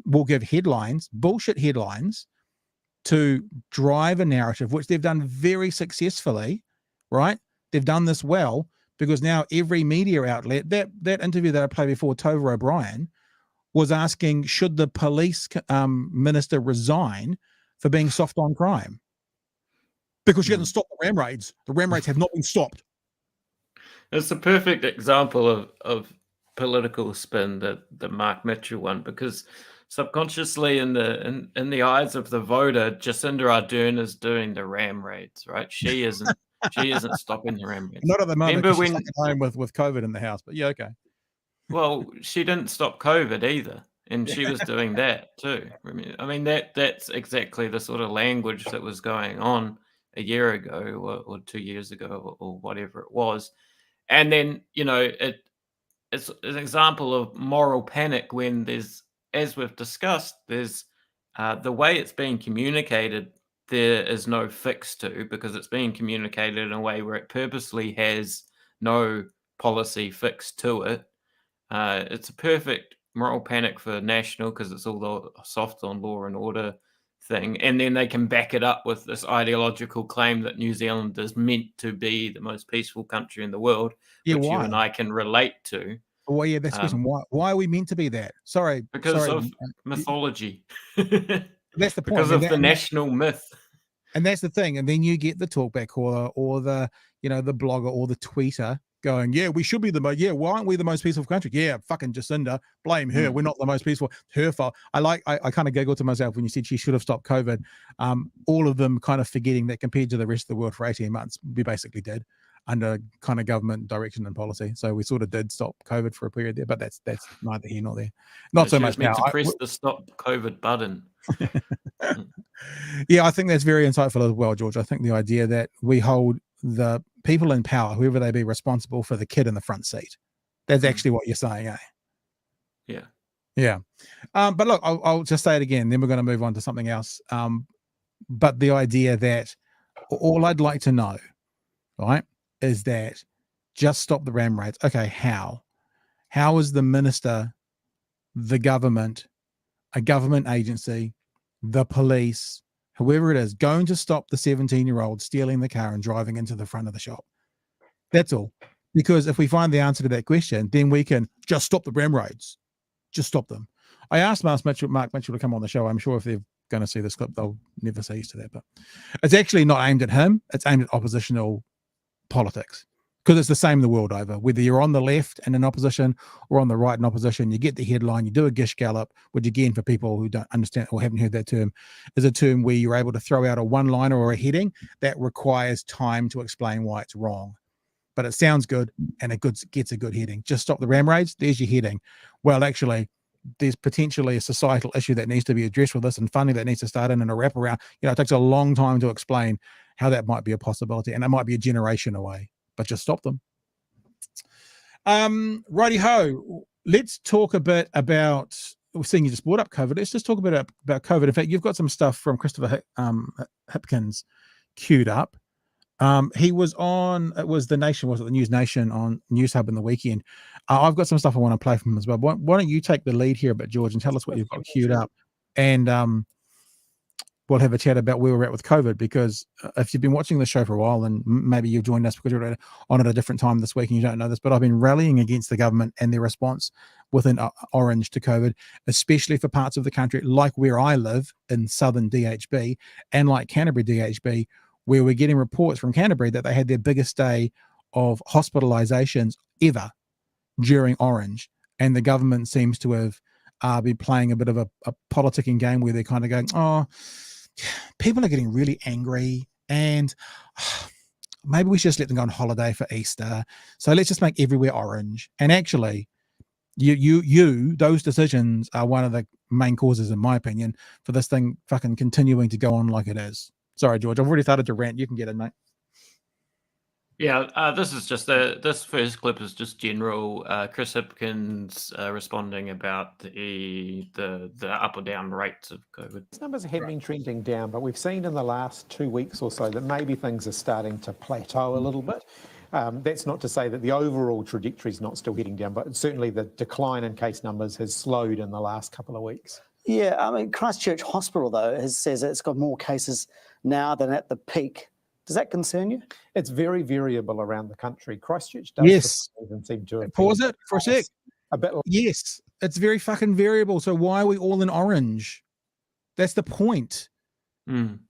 S1: will give headlines, bullshit headlines, to drive a narrative, which they've done very successfully, right? They've done this well, because now every media outlet, that interview that I played before, Tova O'Brien, was asking, should the police minister resign for being soft on crime? Because she hasn't stopped the ram raids. The ram raids have not been stopped.
S2: It's a perfect example of political spin, the Mark Mitchell one, because subconsciously in the eyes of the voter, Jacinda Ardern is doing the ram raids, right? She isn't stopping the ram raids.
S1: Not at the moment.
S2: Remember
S1: when she's stuck at home with COVID in the house, but yeah, okay.
S2: Well, she didn't stop COVID either, and she was doing that too. I mean that's exactly the sort of language that was going on a year ago or 2 years ago or whatever it was. And then, you know, it's an example of moral panic when there's, as we've discussed, there's the way it's being communicated, there is no fix to, because it's being communicated in a way where it purposely has no policy fix to it. It's a perfect moral panic for National, because it's all the soft on law and order thing, and then they can back it up with this ideological claim that New Zealand is meant to be the most peaceful country in the world, which you and I can relate to.
S1: Well, yeah, that's the question. Why are we meant to be that?
S2: Because of mythology.
S1: That's the point.
S2: Because of the national myth.
S1: And that's the thing. And then you get the talkback or the, you know, the blogger or the tweeter going, yeah, we should be why aren't we the most peaceful country? Yeah, fucking Jacinda, blame her. We're not the most peaceful. Her fault. I kind of giggled to myself when you said she should have stopped COVID. All of them kind of forgetting that compared to the rest of the world for 18 months, we basically did under kind of government direction and policy. So we sort of did stop COVID for a period there, but that's neither here nor there. Not so much now.
S2: To press the stop COVID button.
S1: Yeah, I think that's very insightful as well, George. I think the idea that we hold the people in power, whoever they be, responsible for the kid in the front seat. That's actually what you're saying, eh?
S2: Yeah.
S1: Yeah. But look, I'll just say it again, then we're going to move on to something else. But the idea that all I'd like to know, right, is that just stop the ram raids. Okay, how? How is the minister, the government, a government agency, the police, whoever it is, going to stop the 17-year-old stealing the car and driving into the front of the shop? That's all. Because if we find the answer to that question, then we can just stop the ram raids. Just stop them. I asked Mark Mitchell to come on the show. I'm sure if they're going to see this clip, they'll never say yes to that. But it's actually not aimed at him. It's aimed at oppositional politics, because it's the same the world over. Whether you're on the left and in opposition or on the right in opposition, you get the headline, you do a gish gallop, which again, for people who don't understand or haven't heard that term, is a term where you're able to throw out a one-liner or a heading that requires time to explain why it's wrong. But it sounds good and it gets a good heading. Just stop the ram raids. There's your heading. Well, actually, there's potentially a societal issue that needs to be addressed with this, and funding that needs to start in, and a wraparound. You know, it takes a long time to explain how that might be a possibility, and it might be a generation away. But just stop them. Righty ho. Let's talk a bit about. We're seeing you just brought up COVID. Let's just talk a bit about COVID. In fact, you've got some stuff from Christopher Hipkins queued up. He was on, it was the Nation, was it the News Nation on News Hub in the weekend. I've got some stuff I want to play from him as well. Why don't you take the lead here a bit, George, and tell us what you've got queued up, and we'll have a chat about where we're at with COVID, because if you've been watching the show for a while, and maybe you've joined us because you're on at a different time this week and you don't know this, but I've been rallying against the government and their response within Orange to COVID, especially for parts of the country like where I live in southern DHB and like Canterbury DHB, where we're getting reports from Canterbury that they had their biggest day of hospitalizations ever during Orange. And the government seems to have been playing a bit of a politicking game where they're kind of going, oh, people are getting really angry and maybe we should just let them go on holiday for Easter. So let's just make everywhere orange. And actually, those decisions are one of the main causes, in my opinion, for this thing fucking continuing to go on like it is. Sorry, George, I've already started to rant. You can get in, mate.
S2: Yeah, this is just this first clip is just general. Chris Hipkins responding about the up or down rates of COVID.
S12: These numbers have been trending down, but we've seen in the last 2 weeks or so that maybe things are starting to plateau a little bit. That's not to say that the overall trajectory is not still heading down, but certainly the decline in case numbers has slowed in the last couple of weeks.
S13: Yeah, I mean, Christchurch Hospital, though, says it's got more cases now than at the peak. Does that concern you?
S12: It's very variable around the country. Christchurch does seem to have
S1: pause it for a sec.
S12: A bit.
S1: Yes, it's very fucking variable. So why are we all in orange? That's the point.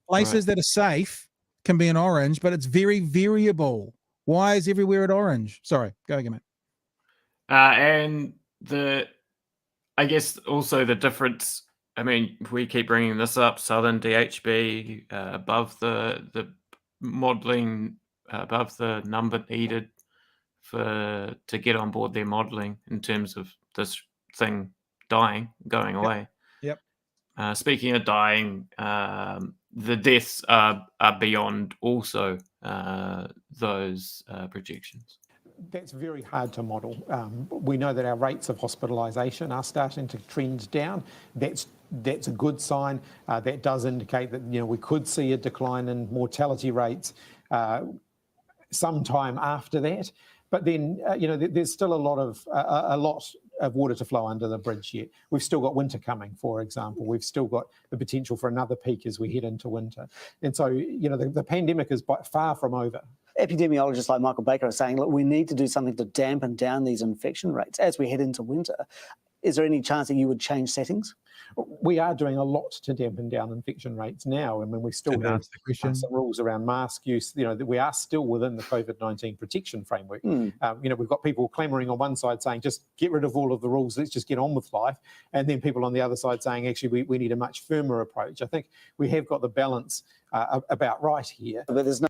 S1: Places that are safe can be in orange, but it's very variable. Why is everywhere at orange? Sorry, go again, mate.
S2: And I guess also the difference. I mean, we keep bringing this up. Southern DHB above the modelling, above the number needed to get on board their modelling in terms of this thing going away.
S1: Yep.
S2: Speaking of dying, the deaths are beyond also those projections.
S12: That's very hard to model. We know that our rates of hospitalisation are starting to trend down. That's a good sign. That does indicate that we could see a decline in mortality rates sometime after that. But then there's still a lot of water to flow under the bridge yet. We've still got winter coming, for example. We've still got the potential for another peak as we head into winter. And so the pandemic is far from over.
S13: Epidemiologists like Michael Baker are saying, look, we need to do something to dampen down these infection rates as we head into winter. Is there any chance that you would change settings?
S12: We are doing a lot to dampen down infection rates now. I mean, we still have some rules around mask use. That we are still within the COVID-19 protection framework. We've got people clamoring on one side saying, just get rid of all of the rules, let's just get on with life. And then people on the other side saying, actually, we need a much firmer approach. I think we have got the balance about right here.
S13: But there's no...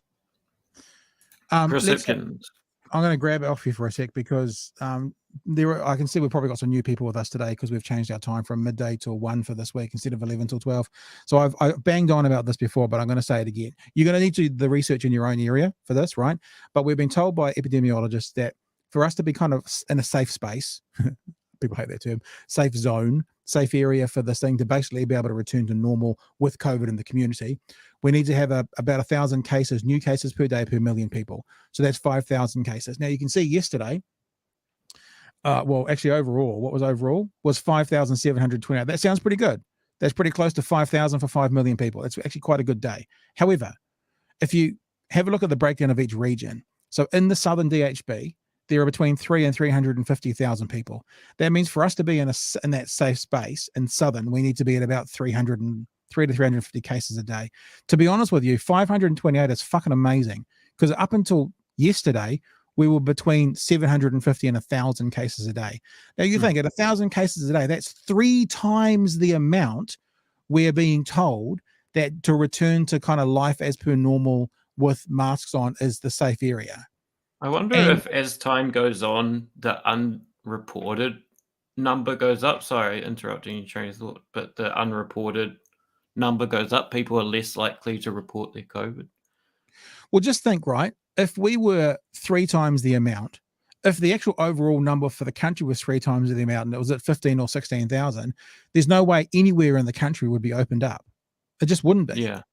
S2: Chris Hipkins.
S1: I'm going to grab it off you for a sec because I can see we've probably got some new people with us today because we've changed our time from midday till 1 for this week instead of 11 till 12. So I've banged on about this before, but I'm going to say it again. You're going to need to do the research in your own area for this, right? But we've been told by epidemiologists that for us to be kind of in a safe space, people hate that term, safe zone, safe area for this thing to basically be able to return to normal with COVID in the community, we need to have about 1,000 cases, new cases per day per million people. So that's 5,000 cases. Now you can see yesterday, actually overall, what was overall was 5,728. That sounds pretty good. That's pretty close to 5,000 for 5 million people. It's actually quite a good day. However, if you have a look at the breakdown of each region, so in the Southern DHB, there are between 3 and 350,000 people. That means for us to be in that safe space in Southern, we need to be at about 3 to 350 cases a day. To be honest with you, 528 is fucking amazing because up until yesterday, we were between 750 and 1,000 cases a day. Now you think at 1,000 cases a day, that's 3 times the amount we're being told that to return to kind of life as per normal with masks on is the safe area.
S2: I wonder if as time goes on, the unreported number goes up. Sorry, interrupting your train of thought, but the unreported number goes up. People are less likely to report their COVID.
S1: Well, just think, right? If we were 3 times the amount, if the actual overall number for the country was 3 times the amount and it was at 15 or 16,000, there's no way anywhere in the country would be opened up. It just wouldn't be.
S2: Yeah.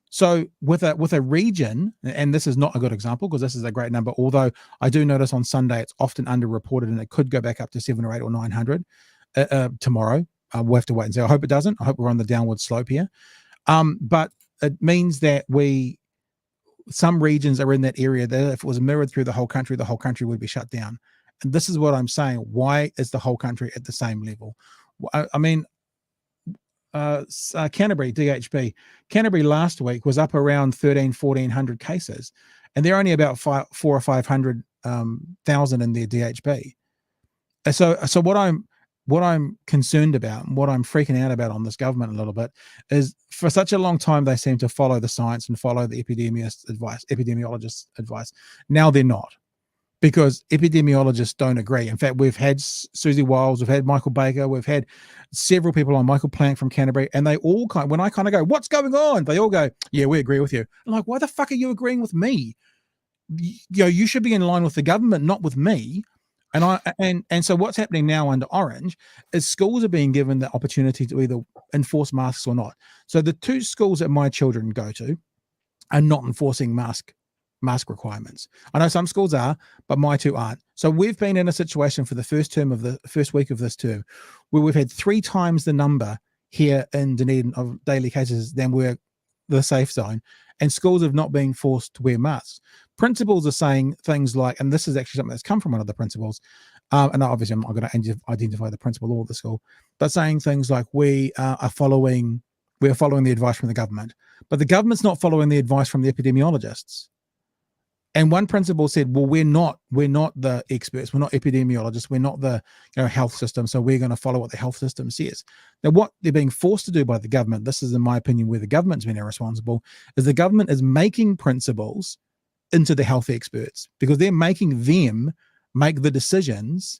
S1: So with a region, and this is not a good example because this is a great number, although I do notice on Sunday it's often underreported and it could go back up to 700 or 800 or 900 tomorrow. We'll have to wait and see. I hope it doesn't. I hope we're on the downward slope here. But it means that some regions are in that area that if it was mirrored through the whole country would be shut down. And this is what I'm saying. Why is the whole country at the same level? I mean, Canterbury, DHB. Canterbury last week was up around 1,400 cases, and they're only about 400 or 500,000 in their DHB. So what I'm concerned about and what I'm freaking out about on this government a little bit is for such a long time they seem to follow the science and follow the epidemiologist's advice. Now they're not. because epidemiologists don't agree. In fact, we've had Susie Wiles, we've had Michael Baker, we've had several people on, Michael Plank from Canterbury, and they all when I kind of go, what's going on? They all go, yeah, we agree with you. I'm like, why the fuck are you agreeing with me? You should be in line with the government, not with me. And so what's happening now under Orange is schools are being given the opportunity to either enforce masks or not. So the 2 schools that my children go to are not enforcing mask requirements. I know some schools are, but my 2 aren't. So we've been in a situation for the first week of this term where we've had 3 times the number here in Dunedin of daily cases than we're the safe zone, and schools have not been forced to wear masks. Principals are saying things like, and this is actually something that's come from one of the principals, and obviously I'm not going to identify the principal or the school, but saying things like we are following the advice from the government, but the government's not following the advice from the epidemiologists. And one principal said, well, we're not the experts, we're not epidemiologists, we're not the health system, so we're going to follow what the health system says. Now, what they're being forced to do by the government, this is in my opinion where the government's been irresponsible, is the government is making principals into the health experts, because they're making them make the decisions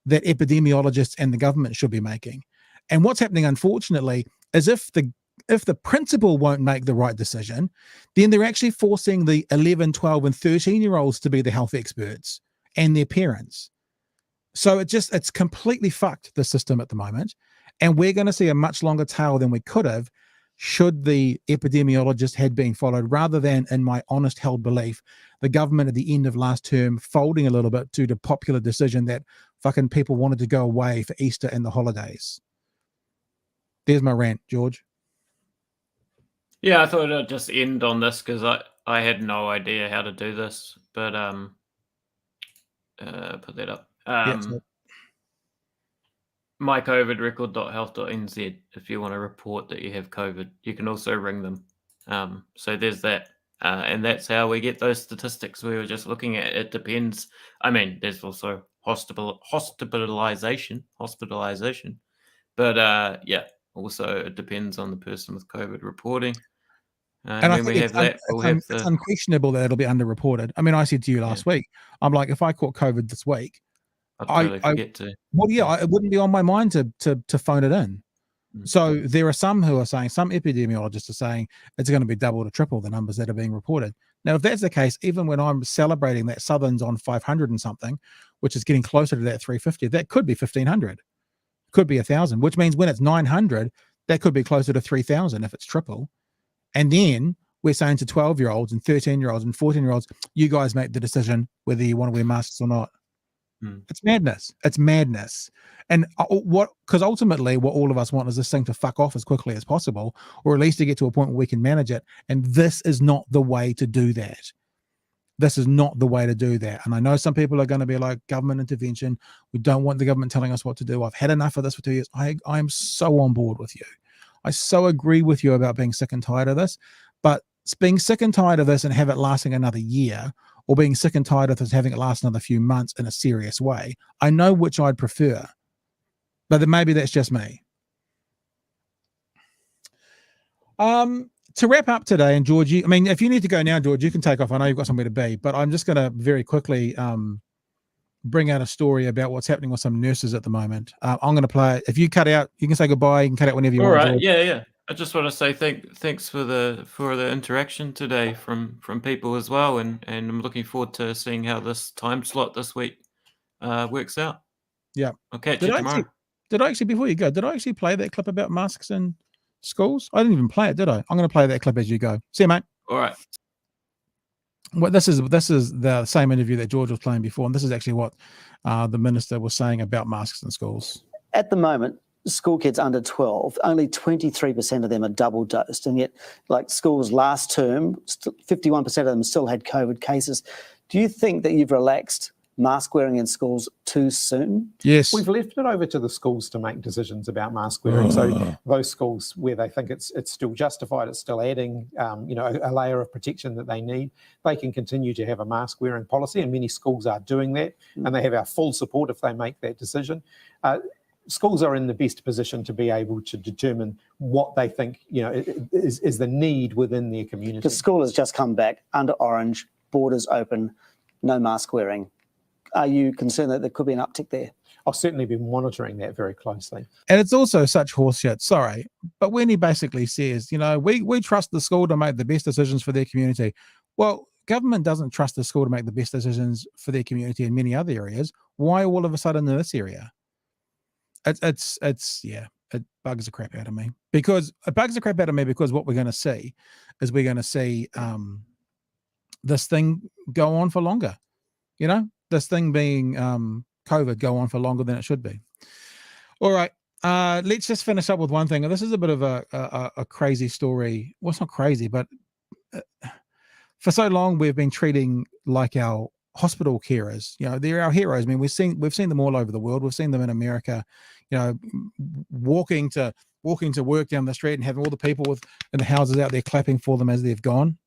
S1: that epidemiologists and the government should be making. And what's happening, unfortunately, is if the principal won't make the right decision, then they're actually forcing the 11, 12, and 13-year-olds to be the health experts and their parents. So it's completely fucked, the system at the moment. And we're going to see a much longer tail than we could have should the epidemiologist had been followed, rather than, in my honest held belief, the government at the end of last term folding a little bit to the popular decision that fucking people wanted to go away for Easter and the holidays. There's my rant, George.
S2: Yeah, I thought I'd just end on this because I had no idea how to do this, but put that up. mycovidrecord.health.nz if you want to report that you have COVID. You can also ring them. So there's that. And that's how we get those statistics we were just looking at. It depends. I mean, there's also hospitalization. But yeah, also it depends on the person with COVID reporting. And when we have that, it's
S1: unquestionable that it'll be underreported. I mean, I said to you last week, I'm like, if I caught COVID this week,
S2: I'd totally forget to.
S1: Well, yeah, it wouldn't be on my mind to phone it in. So there are some who are saying, some epidemiologists are saying it's going to be double to triple the numbers that are being reported. Now, if that's the case, even when I'm celebrating that Southern's on 500 and something, which is getting closer to that 350, that could be 1,500, could be 1,000, which means when it's 900, that could be closer to 3,000 if it's triple. And then we're saying to 12-year-olds and 13-year-olds and 14-year-olds, you guys make the decision whether you want to wear masks or not. It's madness. It's madness. And because ultimately what all of us want is this thing to fuck off as quickly as possible, or at least to get to a point where we can manage it. And this is not the way to do that. This is not the way to do that. And I know some people are going to be like, government intervention. We don't want the government telling us what to do. I've had enough of this for 2 years. I am so on board with you. I so agree with you about being sick and tired of this. But being sick and tired of this and have it lasting another year, or being sick and tired of this having it last another few months in a serious way, I know which I'd prefer. But then maybe that's just me. To wrap up today, and George, I mean, if you need to go now, George, you can take off. I know you've got somewhere to be, but I'm just going to very quickly bring out a story about what's happening with some nurses at the moment. I'm going to play it. If you cut out, you can say goodbye. You can cut out whenever you want.
S2: All right.
S1: George.
S2: Yeah. I just want to say thanks for the interaction today from people as well, and I'm looking forward to seeing how this time slot this week works out.
S1: Yeah,
S2: I'll catch you tomorrow.
S1: Did I actually, before you go, did I actually play that clip about masks in schools? I didn't even play it, did I? I'm going to play that clip as you go. See you, mate.
S2: All right.
S1: Well, this is the same interview that George was playing before, and this is actually what the minister was saying about masks in schools.
S13: At the moment, school kids under 12, only 23% of them are double dosed, and yet, like schools last term, 51% of them still had COVID cases. Do you think that you've relaxed mask wearing in schools too soon?
S1: Yes.
S12: We've left it over to the schools to make decisions about mask wearing. So those schools where they think it's still justified, it's still adding a layer of protection that they need, they can continue to have a mask wearing policy, and many schools are doing that, and they have our full support if they make that decision. Schools are in the best position to be able to determine what they think is the need within their community.
S13: The school has just come back under Orange, borders open, no mask wearing. are you concerned that there could be an uptick there?
S12: I'll certainly be monitoring that very closely.
S1: And it's also such horseshit, sorry, but when he basically says, we trust the school to make the best decisions for their community. Well, government doesn't trust the school to make the best decisions for their community in many other areas. Why all of a sudden in this area? It bugs the crap out of me because what we're going to see is this thing go on for longer. This thing being COVID go on for longer than it should be. All right. Let's just finish up with one thing. And this is a bit of a crazy story. Well, it's not crazy, but for so long we've been treating like our hospital carers. They're our heroes. I mean, we've seen them all over the world. We've seen them in America, walking to work down the street and having all the people in the houses out there clapping for them as they've gone.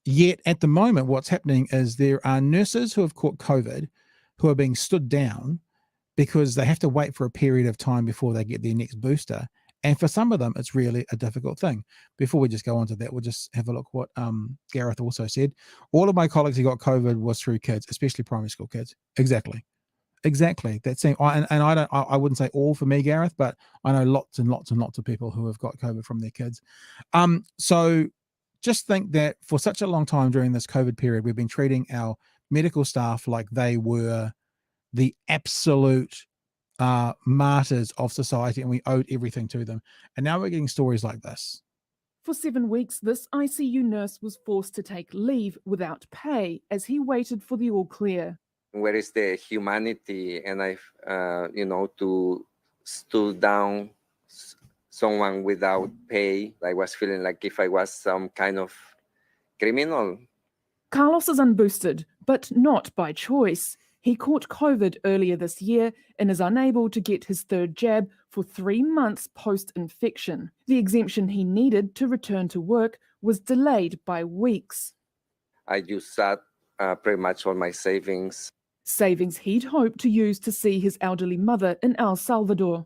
S1: Yet at the moment, what's happening is there are nurses who have caught COVID who are being stood down because they have to wait for a period of time before they get their next booster. And for some of them, it's really a difficult thing. Before we just go on to that, we'll just have a look what Gareth also said. All of my colleagues who got COVID was through kids, especially primary school kids. Exactly. That same. I wouldn't say all for me, Gareth, but I know lots and lots and lots of people who have got COVID from their kids. So just think that for such a long time during this COVID period, we've been treating our medical staff like they were the absolute martyrs of society and we owed everything to them. And now we're getting stories like this.
S14: For 7 weeks, this ICU nurse was forced to take leave without pay as he waited for the all clear.
S15: Where is the humanity? And to stood down someone without pay, I was feeling like if I was some kind of criminal.
S14: Carlos is unboosted, but not by choice. He caught COVID earlier this year and is unable to get his third jab for 3 months post-infection. The exemption he needed to return to work was delayed by weeks.
S15: I just sat pretty much on my savings.
S14: Savings he'd hoped to use to see his elderly mother in El Salvador.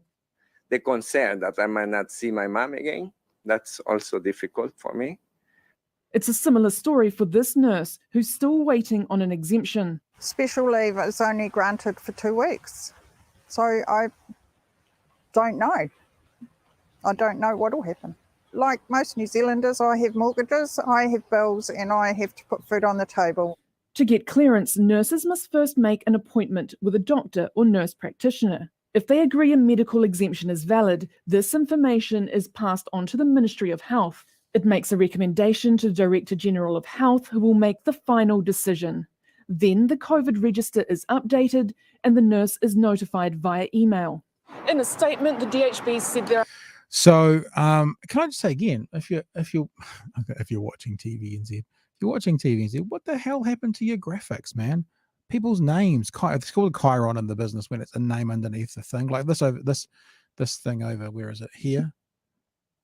S15: The concern that I might not see my mom again, that's also difficult for me.
S14: It's a similar story for this nurse who's still waiting on an exemption.
S16: Special leave is only granted for 2 weeks. So I don't know. I don't know what will happen. Like most New Zealanders, I have mortgages, I have bills, and I have to put food on the table.
S14: To get clearance, nurses must first make an appointment with a doctor or nurse practitioner. If they agree a medical exemption is valid, this information is passed on to the Ministry of Health. It makes a recommendation to the Director General of Health, who will make the final decision. Then the COVID register is updated and the nurse is notified via email. In a statement, the DHB said there are...
S1: So can I just say again, if you're watching TVNZ, what the hell happened to your graphics, man? People's names, it's called Chiron in the business when it's a name underneath the thing, like this thing over, where is it? Here,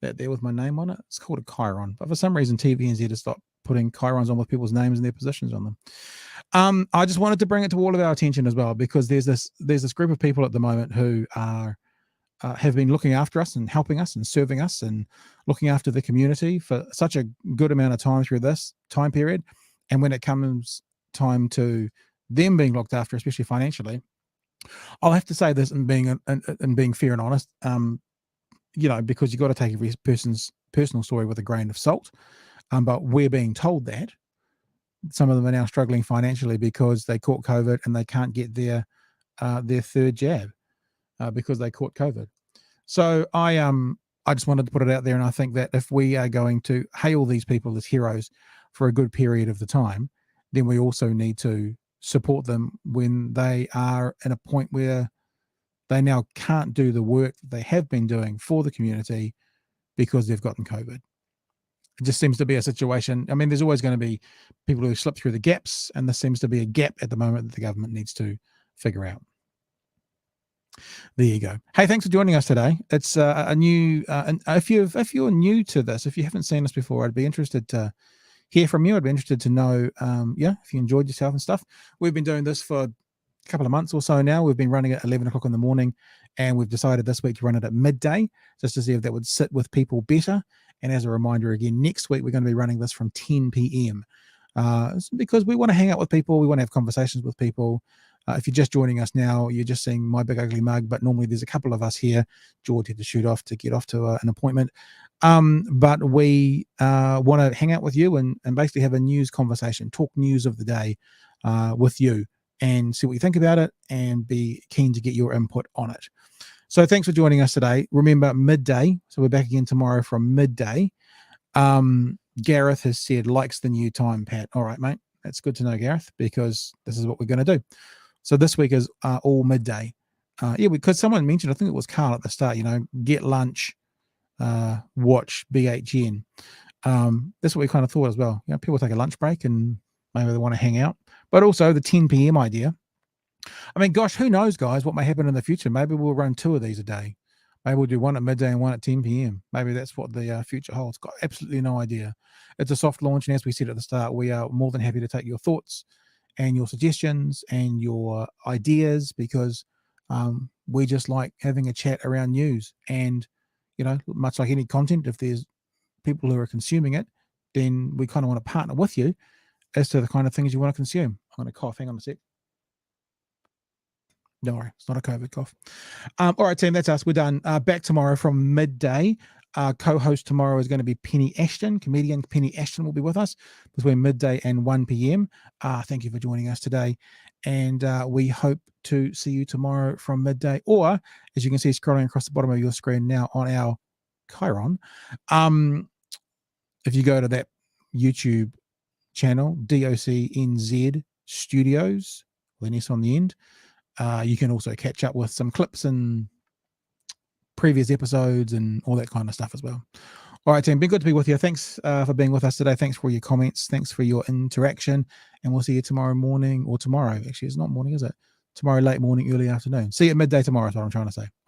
S1: that there with my name on it. It's called a Chiron, but for some reason TVNZ has stopped putting Chirons on with people's names and their positions on them. I just wanted to bring it to all of our attention as well, because there's this group of people at the moment who are have been looking after us and helping us and serving us and looking after the community for such a good amount of time through this time period. And when it comes time to them being looked after, especially financially, I'll have to say this and being fair and honest, because you've got to take every person's personal story with a grain of salt. But we're being told that some of them are now struggling financially because they caught COVID and they can't get their third jab because they caught COVID. So I just wanted to put it out there, and I think that if we are going to hail these people as heroes for a good period of the time, then we also need to support them when they are in a point where they now can't do the work that they have been doing for the community because they've gotten COVID. It just seems to be a situation. I mean, there's always going to be people who slip through the gaps, and this seems to be a gap at the moment that the government needs to figure out. There you go. Hey, thanks for joining us today. It's a new, and if you're new to this, if you haven't seen us before, I'd be interested to hear from you. I'd be interested to know, if you enjoyed yourself and stuff. We've been doing this for a couple of months or so now. We've been running at 11 o'clock in the morning, and we've decided this week to run it at midday, just to see if that would sit with people better. And as a reminder again, next week we're going to be running this from 10 p.m. because we want to hang out with people. We want to have conversations with people. If you're just joining us now, you're just seeing my big ugly mug, but normally there's a couple of us here. George had to shoot off to get off to an appointment. But we want to hang out with you and basically have a news conversation, talk news of the day with you and see what you think about it and be keen to get your input on it. So thanks for joining us today. Remember, midday. So we're back again tomorrow from midday. Gareth has said, likes the new time, Pat. All right, mate. That's good to know, Gareth, because this is what we're going to do. So this week is all midday. Because someone mentioned, I think it was Carl at the start, get lunch, watch BHN. That's what we kind of thought as well. People take a lunch break and maybe they want to hang out. But also the 10 p.m. idea. I mean, gosh, who knows, guys, what may happen in the future. Maybe we'll run 2 of these a day. Maybe we'll do one at midday and one at 10 p.m. Maybe that's what the future holds. Got absolutely no idea. It's a soft launch, and as we said at the start, we are more than happy to take your thoughts and your suggestions and your ideas, because we just like having a chat around news. And, much like any content, if there's people who are consuming it, then we kind of want to partner with you as to the kind of things you want to consume. I'm going to cough. Hang on a sec. Don't worry, it's not a COVID cough. All right, team, that's us. We're done. Back tomorrow from midday. Co-host tomorrow is going to be Penny Ashton. Comedian Penny Ashton will be with us between midday and 1 p.m. Thank you for joining us today. And we hope to see you tomorrow from midday. Or, as you can see scrolling across the bottom of your screen now on our Chiron, if you go to that YouTube channel, DOCNZ Studios, with an S on the end, you can also catch up with some clips and previous episodes and all that kind of stuff as well. All right, team, been good to be with you. Thanks for being with us today. Thanks for your comments. Thanks for your interaction. And we'll see you tomorrow morning, or tomorrow. Actually, it's not morning, is it? Tomorrow late morning, early afternoon. See you at midday tomorrow is what I'm trying to say. All right.